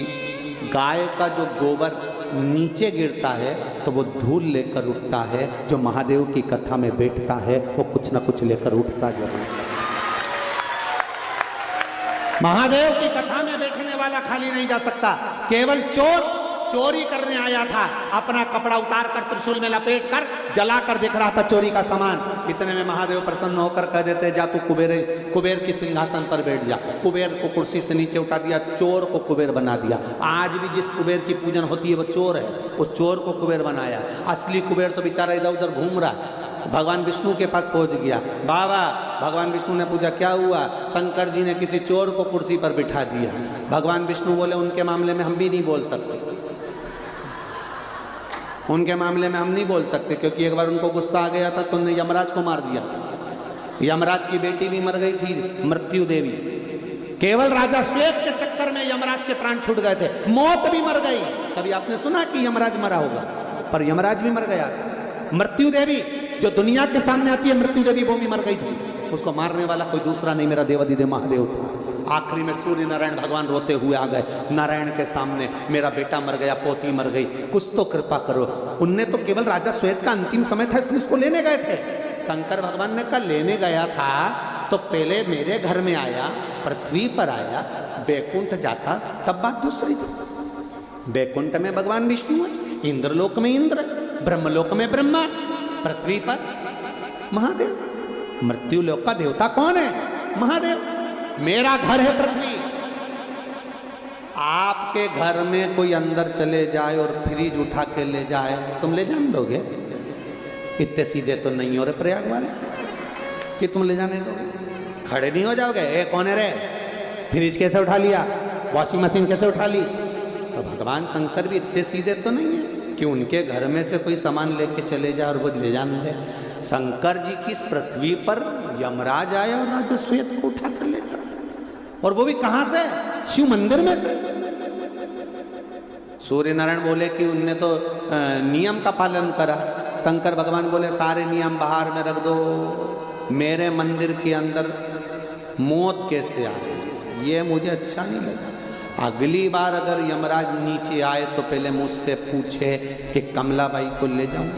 गाय का जो गोबर नीचे गिरता है तो वो धूल लेकर उठता है, जो महादेव की कथा में बैठता है वो कुछ ना कुछ लेकर उठता जरूर। महादेव की कथा में बैठने वाला खाली नहीं जा सकता। केवल चोर चोरी करने आया था, अपना कपड़ा उतार कर त्रिशूल में लपेट कर जला कर दिख रहा था चोरी का सामान। इतने में महादेव प्रसन्न होकर कह देते, जा तू कुबेर की सिंहासन पर बैठ जा। कुबेर को कुर्सी से नीचे उठा दिया, चोर को कुबेर बना दिया। आज भी जिस कुबेर की पूजन होती है वो चोर है, उस चोर को कुबेर बनाया। असली कुबेर तो बेचारा इधर उधर घूम रहा। भगवान विष्णु के पास पहुंच गया, बाबा भगवान विष्णु ने पूछा क्या हुआ? शंकर जी ने किसी चोर को कुर्सी पर बिठा दिया। भगवान विष्णु बोले उनके मामले में हम भी नहीं बोल सकते, उनके मामले में हम नहीं बोल सकते, क्योंकि एक बार उनको गुस्सा आ गया था तो उन्होंने यमराज को मार दिया था। यमराज की बेटी भी मर गई थी, मृत्यु देवी। केवल राजा श्वेत के चक्कर में यमराज के प्राण छूट गए थे, मौत भी मर गई। कभी आपने सुना कि यमराज मरा होगा? पर यमराज भी मर गया था। मृत्यु देवी जो दुनिया के सामने आती है, मृत्यु देवी वो भी मर गई थी। उसको मारने वाला कोई दूसरा नहीं, मेरा देवाधिदेव महादेव था। आखिरी में सूर्य नारायण भगवान रोते हुए आ गए नारायण के सामने, मेरा बेटा मर गया, पोती मर गई, कुछ तो कृपा करो। उनने तो केवल राजा श्वेत का अंतिम समय था इसलिए उसको लेने गए थे। शंकर भगवान ने कहा लेने गया था तो पहले मेरे घर में आया, पृथ्वी पर आया, बैकुंठ जाता तब बात दूसरी थी। बैकुंठ में भगवान विष्णु है, इंद्रलोक में इंद्र, ब्रह्मलोक में ब्रह्मा, पृथ्वी पर महादेव। मृत्यु लोक का देवता कौन है? महादेव। मेरा घर है पृथ्वी। आपके घर में कोई अंदर चले जाए और फ्रिज उठा के ले जाए, तुम ले जाने दोगे? इतने सीधे तो नहीं हो रहे प्रयाग वाले कि तुम ले जाने दोगे। खड़े नहीं हो जाओगे, ए कौन है रे, फ्रिज कैसे उठा लिया, वॉशिंग मशीन कैसे उठा ली? तो भगवान शंकर भी इतने सीधे तो नहीं है कि उनके घर में से कोई सामान लेके चले जाए और वो ले जाने दे। शंकर जी की इस पृथ्वी पर यमराज आया और राजा श्वेत को उठा कर ले जा रहा है। और वो भी कहां से? शिव मंदिर में से। सूर्य नारायण बोले कि उनने तो नियम का पालन करा। शंकर भगवान बोले सारे नियम बाहर में रख दो, मेरे मंदिर के अंदर मौत कैसे आ गई, ये मुझे अच्छा नहीं लगा। अगली बार अगर यमराज नीचे आए तो पहले मुझसे पूछे कि कमलाबाई को ले जाऊं,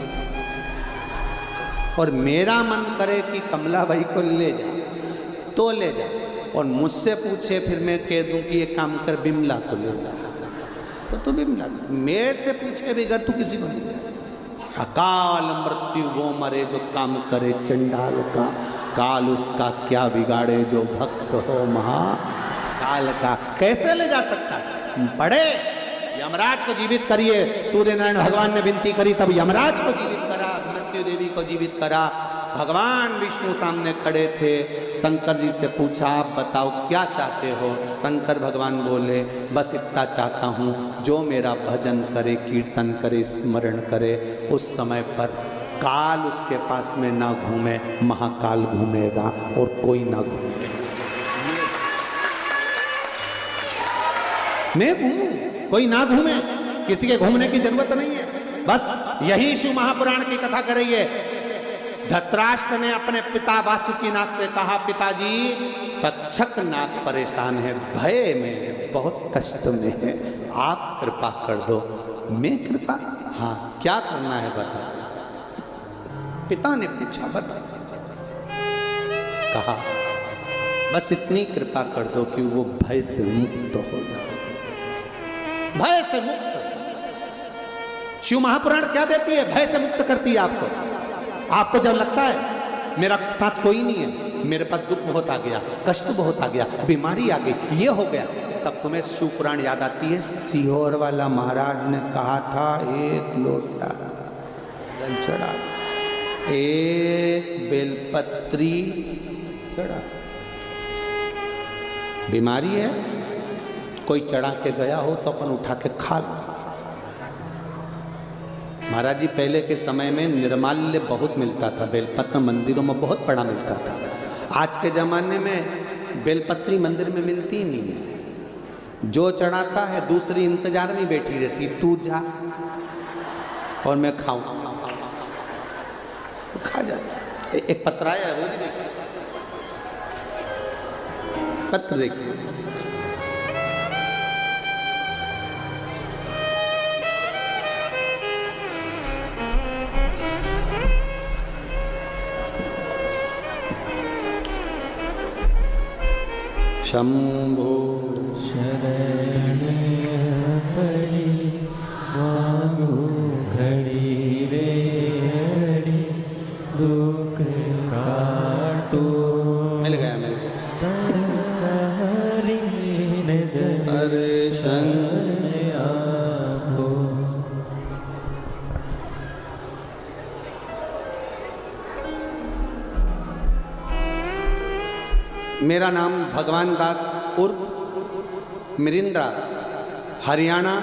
और मेरा मन करे कि कमलाबाई को ले जाऊं तो ले जाऊं, और मुझसे पूछे फिर मैं कह दूं कि ये काम कर बिमला को ले जा, तो बिमला। मेरे से पूछे बगैर तू किसी को नहीं जा। अकाल मृत्यु वो मरे जो काम करे चंडाल का, काल उसका क्या बिगाड़े जो भक्त हो महाकाल का। कैसे ले जा सकता है? पढ़े यमराज को जीवित करिए। सूर्य नारायण भगवान ने विनती करी, तब यमराज को जीवित करा, मृत्यु देवी को जीवित करा। भगवान विष्णु सामने खड़े थे। शंकर जी से पूछा आप बताओ क्या चाहते हो? शंकर भगवान बोले बस इतना चाहता हूँ, जो मेरा भजन करे, कीर्तन करे, स्मरण करे, उस समय पर काल उसके पास में ना घूमे, महाकाल घूमेगा और कोई ना घूमे। मैं घूमूं, कोई ना घूमे, किसी के घूमने की जरूरत नहीं है। बस यही शिव महापुराण की कथा कर रही है। धृतराष्ट्र ने अपने पिता वासुकीनाग से कहा पिताजी तक्षक नाग परेशान है, भय में है, बहुत कष्ट में है, आप कृपा कर दो। मैं कृपा? हाँ, क्या करना है बता। पिता ने पूछा बता। कहा बस इतनी कृपा कर दो कि वो भय से मुक्त हो जाए। भय से मुक्त शिव महापुराण क्या देती है? भय से मुक्त करती है आपको। आपको जब लगता है मेरा साथ कोई नहीं है, मेरे पास दुख बहुत आ गया, कष्ट बहुत आ गया, बीमारी आ गई, ये हो गया, तब तुम्हें शिव पुराण याद आती है। सीहोर वाला महाराज ने कहा था एक लोटा जल चढ़ा, एक बेलपत्री चढ़ा। बीमारी है, कोई चढ़ा के गया हो तो अपन उठा के खा लो। महाराज जी पहले के समय में निर्माल्य बहुत मिलता था, बेलपत्र मंदिरों में बहुत बड़ा मिलता था। आज के ज़माने में बेलपत्री मंदिर में मिलती ही नहीं है। जो चढ़ाता है दूसरी इंतजार में बैठी रहती, तू जा और मैं खाऊं, खा जाता। एक पत्र आया है, वो भी देखिए, पत्र देखिए। शंभो शरण पड़ी मांगो घड़ी रे घड़ी, दुख काटो। मिल गया, मिल गया। दर्शन आपो। मेरा नाम भगवान दास उर्फ मिरिंद्रा, हरियाणा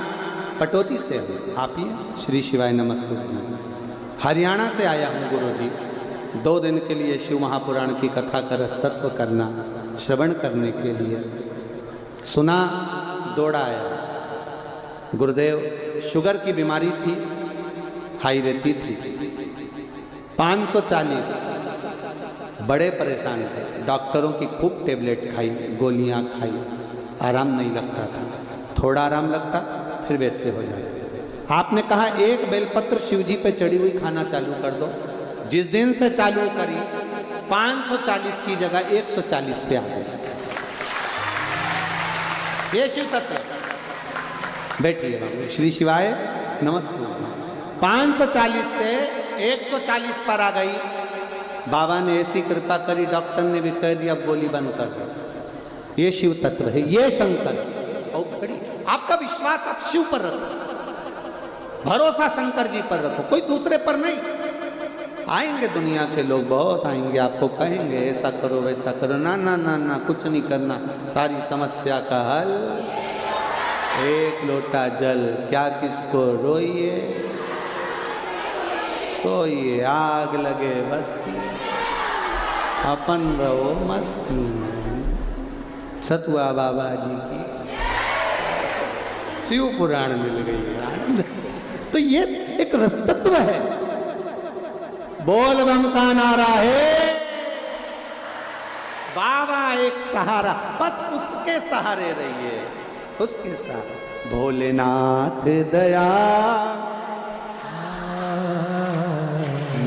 पटौदी से हूँ। आप ही श्री शिवाय नमस्ते। हरियाणा से आया हूँ गुरुजी, 2 दिन के लिए शिव महापुराण की कथा का रसतत्व करना, श्रवण करने के लिए। सुना, दौड़ा आया। गुरुदेव शुगर की बीमारी थी, हाई रहती थी, 540, बड़े परेशान थे। डॉक्टरों की खूब टेबलेट खाई, गोलियां खाई, आराम नहीं लगता था। थोड़ा आराम लगता फिर वैसे हो जाता। आपने कहा एक बेलपत्र शिवजी पे चढ़ी हुई खाना चालू कर दो। जिस दिन से चालू करी 540 की जगह 140 पे आ गई। ये शिव तत्व। बैठिए बाबू, श्री शिवाय नमस्ते। 540 से 140 पर आ गई। बाबा ने ऐसी कृपा करी, डॉक्टर ने भी कह दिया गोली बंद कर दो। ये शिव तत्व है, ये शंकर। और खड़ी आपका विश्वास आप शिव पर रखो, भरोसा शंकर जी पर रखो, कोई दूसरे पर नहीं। आएंगे दुनिया के लोग, बहुत आएंगे, आपको कहेंगे ऐसा करो वैसा करो। ना ना ना ना, कुछ नहीं करना। सारी समस्या का हल एक लोटा जल। क्या किसको रोइए सोइए, आग लगे बस्ती, अपन रहो मस्ती। सतुआ बाबा जी की शिव पुराण मिल गई। आनंद। तो ये एक रसतत्व है। बोल बम का नारा है, बाबा एक सहारा, बस उसके सहारे रहिए, उसके सहारे। भोलेनाथ दया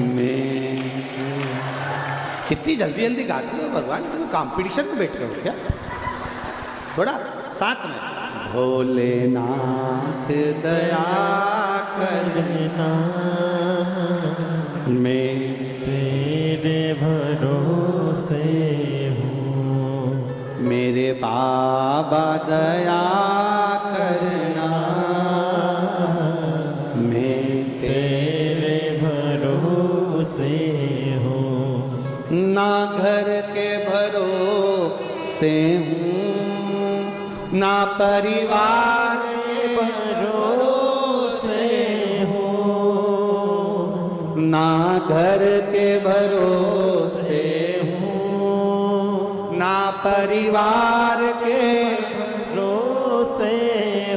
में। कितनी जल्दी जल्दी गाती हो भगवान, तुम कंपटीशन में बैठ रहे हो क्या? थोड़ा साथ में। भोलेनाथ दया करना, मैं तेरे भरोसे हूँ। मेरे बाबा दया करना, मैं तेरे भरोसे हूँ। ना घर के भरोसे हूँ, ना परिवार के भरोसे हूँ। ना घर के भरोसे हूँ। ना परिवार के भरोसे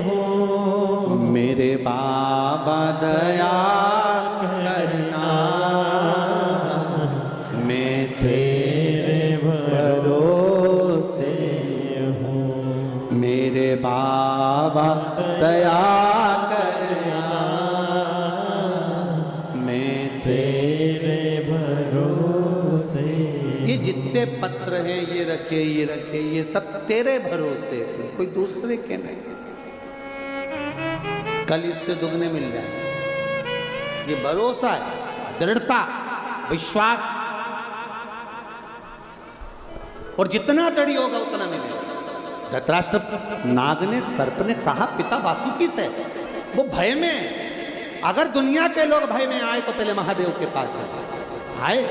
हूँ। मेरे बाबा दया करना, मैं तेरे भरोसे हूँ। मेरे बाबा दया करना, मैं तेरे भरोसे। ये जितने पत्र हैं ये रखे, ये सब तेरे भरोसे थे, कोई दूसरे के नहीं। कल इससे दुगने मिल जाएंगे। ये भरोसा है, दृढ़ता, विश्वास, और जितना दृढ़ होगा उतना मिलेगा। धृतराष्ट्र नाग ने, सर्प ने कहा पिता वासुकी से, वो भय में, अगर दुनिया के लोग भय में आए तो पहले महादेव के पास जाए। आए,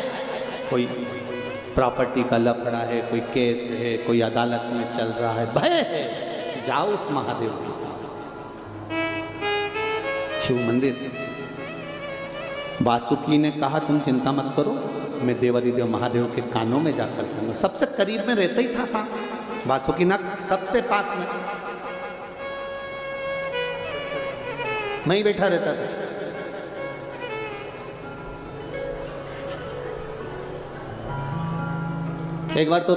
कोई प्रॉपर्टी का लफड़ा है, कोई केस है, कोई अदालत में चल रहा है, भय है, जाओ उस महादेव के पास। शिव मंदिर। वासुकी ने कहा तुम चिंता मत करो, मैं देवादिदेव महादेव के कानों में जाकर कहूंगा। सबसे करीब में रहता ही था सांप, वासुकी नाग सबसे पास में, मैं ही बैठा रहता था। एक बार तो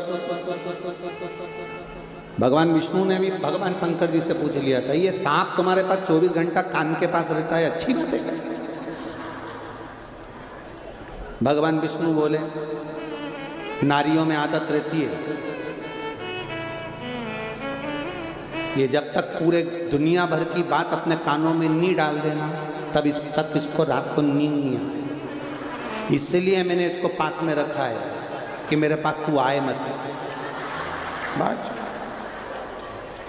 भगवान विष्णु ने भी भगवान शंकर जी से पूछ लिया था, ये सांप तुम्हारे पास 24 घंटा कान के पास रहता है, अच्छी बात है क्या? भगवान विष्णु बोले नारियों में आदत रहती है, ये जब तक पूरे दुनिया भर की बात अपने कानों में नहीं डाल देना तब इसको रात को नींद नहीं आए। इसलिए मैंने इसको पास में रखा है कि मेरे पास तू आए मत। बात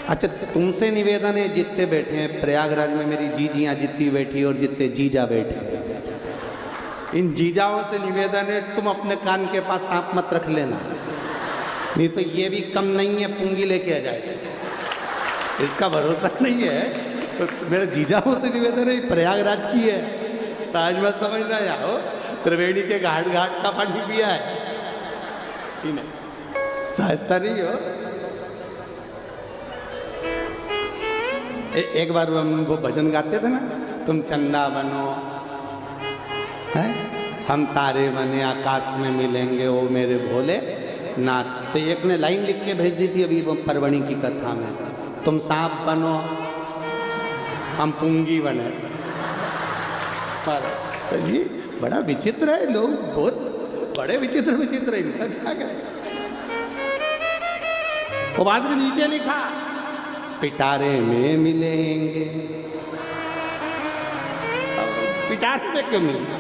अच्छा, तुमसे निवेदन है, जितने बैठे हैं प्रयागराज में, मेरी जीजियाँ जितनी बैठी और जितने जीजा बैठे, इन जीजाओं से निवेदन है तुम अपने कान के पास सांप मत रख लेना, नहीं तो ये भी कम नहीं है, पुंगी लेके आ जाए, इसका भरोसा नहीं है। तो मेरे जीजाओं से निवेदन है, प्रयागराज की है, साज में समझना आओ, त्रिवेणी के घाट घाट का पानी पिया है, सहजता नहीं हो। एक बार वो भजन गाते थे ना, तुम चंदा बनो है, हम तारे बने आकाश में मिलेंगे ओ मेरे भोले नाथ। तो एक ने लाइन लिख के भेज दी थी अभी वो परवणी की कथा में, तुम सांप बनो हम पुंगी बने। तो ये बड़ा विचित्र है, लोग बहुत बड़े विचित्र विचित्र है, इनका क्या करें। वो बाद में नीचे लिखा पिटारे में मिलेंगे, पिटारे में क्यों मिलेंगे,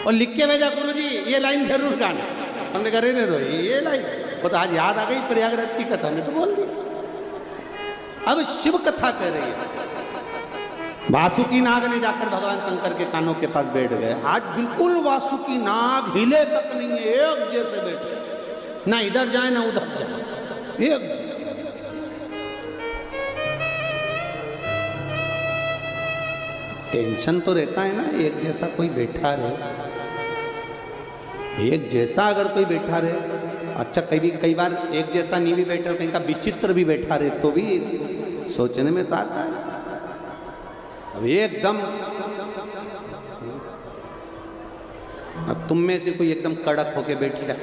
और लिख के भेजा गुरुजी ये लाइन जरूर गाना। हमने कहा रहने दो ये लाइन, वो तो आज याद आ गई प्रयागराज की कथा में तो बोल दी। अब शिव कथा कर रही है, वासुकी नाग ने जाकर भगवान शंकर के कानों के पास बैठ गए। आज बिल्कुल वासुकी नाग हिले तक नहीं है, एक जैसे बैठे, ना इधर जाए ना उधर जाए, एक जैसे। टेंशन तो रहता है ना, एक जैसा कोई बैठा रहे, एक जैसा अगर कोई बैठा रहे। अच्छा कई बार एक जैसा नहीं भी बैठा, कहीं का विचित्र भी बैठा रहे तो भी सोचने में तो आता है। अब एकदम, अब तुम में से कोई एकदम कड़क होके बैठ जाए,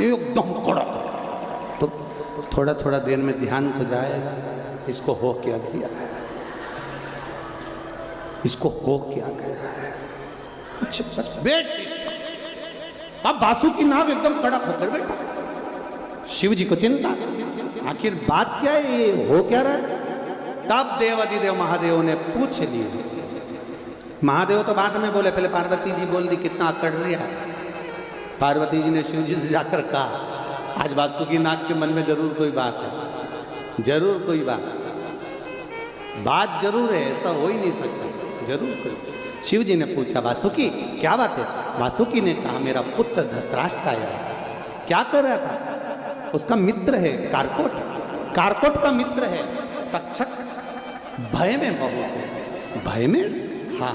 एकदम कड़क, तो थोड़ा थोड़ा देर में ध्यान तो जाएगा, इसको हो क्या किया है, इसको हो क्या गया है, कुछ बस बैठ गई। अब बासुकी नाग एकदम कड़क होकर बैठा। शिव जी को चिंता, आखिर बात क्या है, ये हो क्या रहा है। तब देवाधिदेव महादेव ने पूछ लिया। महादेव तो बाद में बोले, पहले पार्वती जी बोल दी कितना अकड़ रहा है। पार्वती जी ने शिव जी से जाकर कहा, आज बासुकी नाग के मन में जरूर कोई बात है, जरूर कोई बात जरूर है, ऐसा हो ही नहीं सकता, जरूर कोई। शिव जी ने पूछा, वासुकी क्या बात है। वासुकी ने कहा, मेरा पुत्र धृतराष्ट्र आया, क्या कर रहा था। उसका मित्र है कारकोट, कारकोट का मित्र है तक्षक, भय में बहुत है। भय में, हाँ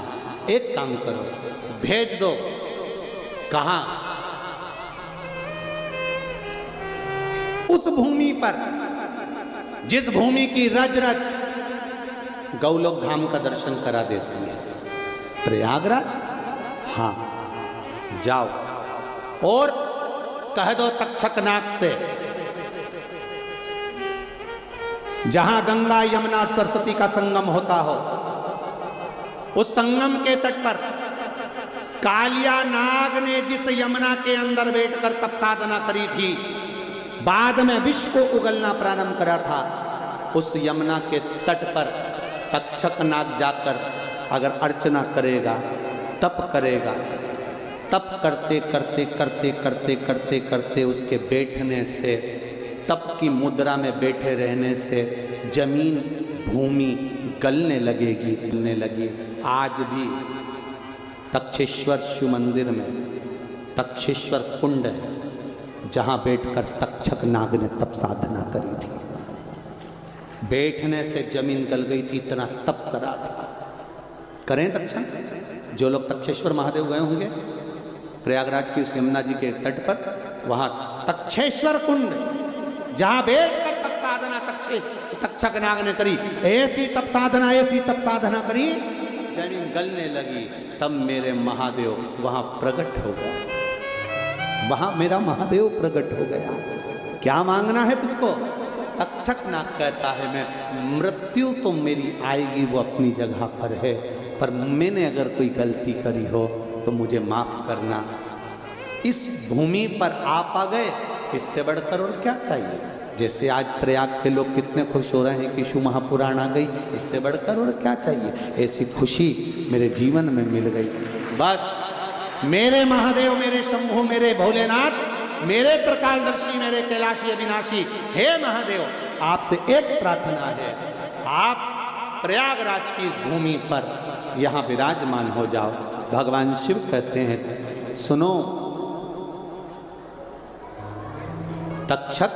एक काम करो, भेज दो। कहा, उस भूमि पर जिस भूमि की रज रज गौलोक धाम का दर्शन करा देती है, प्रयागराज। हाँ जाओ और कह दो तक्षक नाग से, जहां गंगा यमुना और सरस्वती का संगम होता हो, उस संगम के तट पर कालिया नाग ने जिस यमुना के अंदर बैठकर तप साधना करी थी, बाद में विष को उगलना प्रारंभ करा था, उस यमुना के तट पर तक्षक नाग जाकर अगर अर्चना करेगा, तप करेगा, तप करते करते करते करते करते करते उसके बैठने से, तप की मुद्रा में बैठे रहने से जमीन भूमि गलने लगेगी, गलने लगी। आज भी तक्षेश्वर शिव मंदिर में तक्षेश्वर कुंड है, जहाँ बैठकर तक्षक नाग ने तप साधना करी थी। बैठने से जमीन गल गई थी, इतना तप करा था। करें तक्षक, जो लोग तक्षेश्वर महादेव गए होंगे, प्रयागराज की उस यमुना जी के तट पर, वहां तक्षेश्वर कुंड, जहां बैठकर तप साधना तक्षक नाग ने करी, ऐसी तप साधना करी, जमीन गलने लगी। तब मेरे महादेव वहां प्रकट हो गया, वहां मेरा महादेव प्रकट हो गया। क्या मांगना है तुझको। तक्षक नाग कहता है, मैं मृत्यु तो मेरी आएगी, वो अपनी जगह पर है, पर मैंने अगर कोई गलती करी हो तो मुझे माफ करना। इस भूमि पर आप आ गए, इससे बढ़कर और क्या चाहिए। जैसे आज प्रयाग के लोग कितने खुश हो रहे हैं कि शिव महापुराण आ गई, इससे बढ़कर और क्या चाहिए। ऐसी खुशी मेरे जीवन में मिल गई। बस मेरे महादेव, मेरे शंभु, मेरे भोलेनाथ, मेरे त्रिकालदर्शी, मेरे कैलाशी अविनाशी, हे महादेव, आपसे एक प्रार्थना है, आप प्रयागराज की इस भूमि पर यहाँ विराजमान हो जाओ। भगवान शिव कहते हैं, सुनो तक्षक,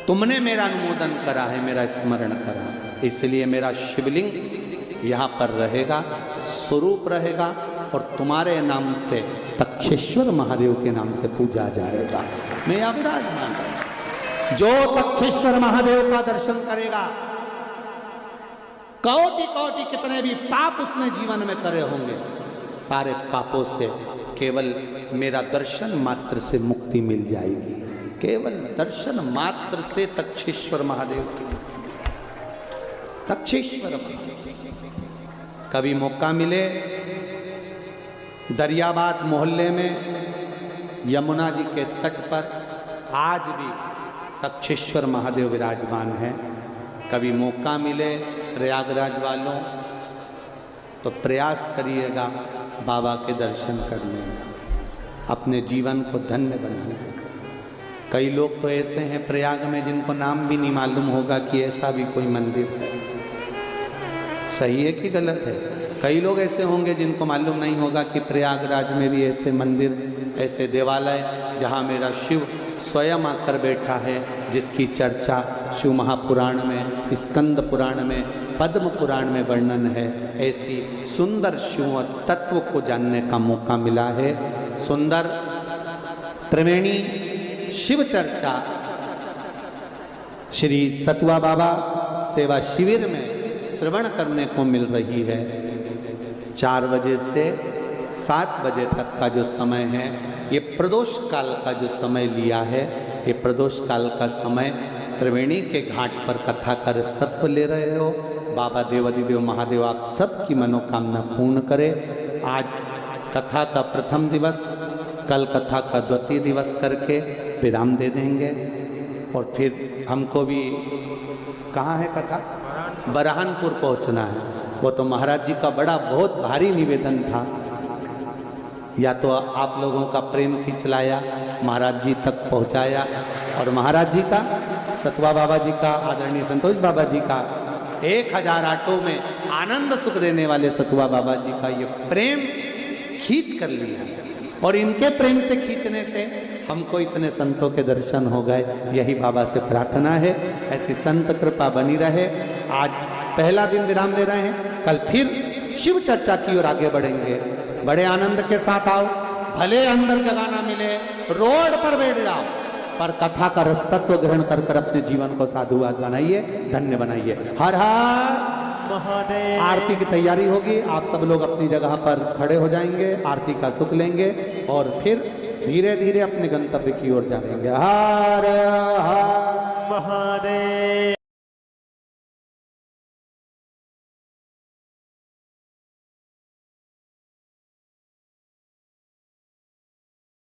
तुमने मेरा अनुमोदन करा है, मेरा स्मरण करा, इसलिए मेरा शिवलिंग यहाँ पर रहेगा, स्वरूप रहेगा, और तुम्हारे नाम से तक्षेश्वर महादेव के नाम से पूजा जाएगा। मैं यहाँ विराजमान हूं। जो तक्षेश्वर महादेव का दर्शन करेगा, कोटि कोटि कितने भी पाप उसने जीवन में करे होंगे, सारे पापों से केवल मेरा दर्शन मात्र से मुक्ति मिल जाएगी। केवल दर्शन मात्र से तक्षेश्वर महादेव की, तक्षेश्वर महादेव। कभी मौका मिले दरियाबाद मोहल्ले में यमुना जी के तट पर आज भी तक्षेश्वर महादेव विराजमान है। कभी मौका मिले प्रयागराज वालों तो प्रयास करिएगा बाबा के दर्शन करने का, अपने जीवन को धन्य बनाने का। कई लोग तो ऐसे हैं प्रयाग में जिनको नाम भी नहीं मालूम होगा कि ऐसा भी कोई मंदिर है। सही है कि गलत है। कई लोग ऐसे होंगे जिनको मालूम नहीं होगा कि प्रयागराज में भी ऐसे मंदिर, ऐसे देवालय जहाँ मेरा शिव स्वयं आकर बैठा है, जिसकी चर्चा शिव महापुराण में, स्कंद पुराण में, पद्म पुराण में वर्णन है। ऐसी सुंदर शिव तत्व को जानने का मौका मिला है। सुंदर त्रिवेणी शिव चर्चा श्री सतुआ बाबा सेवा शिविर में श्रवण करने को मिल रही है। 4 बजे से 7 बजे तक का जो समय है, ये प्रदोष काल का जो समय लिया है, ये प्रदोष काल का समय त्रिवेणी के घाट पर कथा का रसतत्व ले रहे हो। बाबा देवाधिदेव महादेव आप सबकी मनोकामना पूर्ण करे। आज कथा का प्रथम दिवस, कल कथा का द्वितीय दिवस करके विराम दे देंगे और फिर हमको भी कहाँ है कथा, बरहानपुर पहुँचना है। वो तो महाराज जी का बड़ा बहुत भारी निवेदन था, या तो आप लोगों का प्रेम खींच लाया, महाराज जी तक पहुँचाया, और महाराज जी का, सतवा बाबा जी का, आदरणीय संतोष बाबा जी का 1000 ऑटो में आनंद सुख देने वाले सतुआ बाबा जी का ये प्रेम खींच कर लिया, और इनके प्रेम से खींचने से हमको इतने संतों के दर्शन हो गए। यही बाबा से प्रार्थना है, ऐसी संत कृपा बनी रहे। आज पहला दिन विराम ले रहे हैं, कल फिर शिव चर्चा की ओर आगे बढ़ेंगे। बड़े आनंद के साथ आओ, भले अंदर जगह ना मिले, रोड पर बैठ जाओ, पर कथा का रसतत्व ग्रहण कर कर अपने जीवन को साधुवाद बनाइए, धन्य बनाइए। हर हर महादेव। आरती की तैयारी होगी, आप सब लोग अपनी जगह पर खड़े हो जाएंगे, आरती का सुख लेंगे और फिर धीरे धीरे अपने गंतव्य की ओर जाएंगे। हर हर महादेव।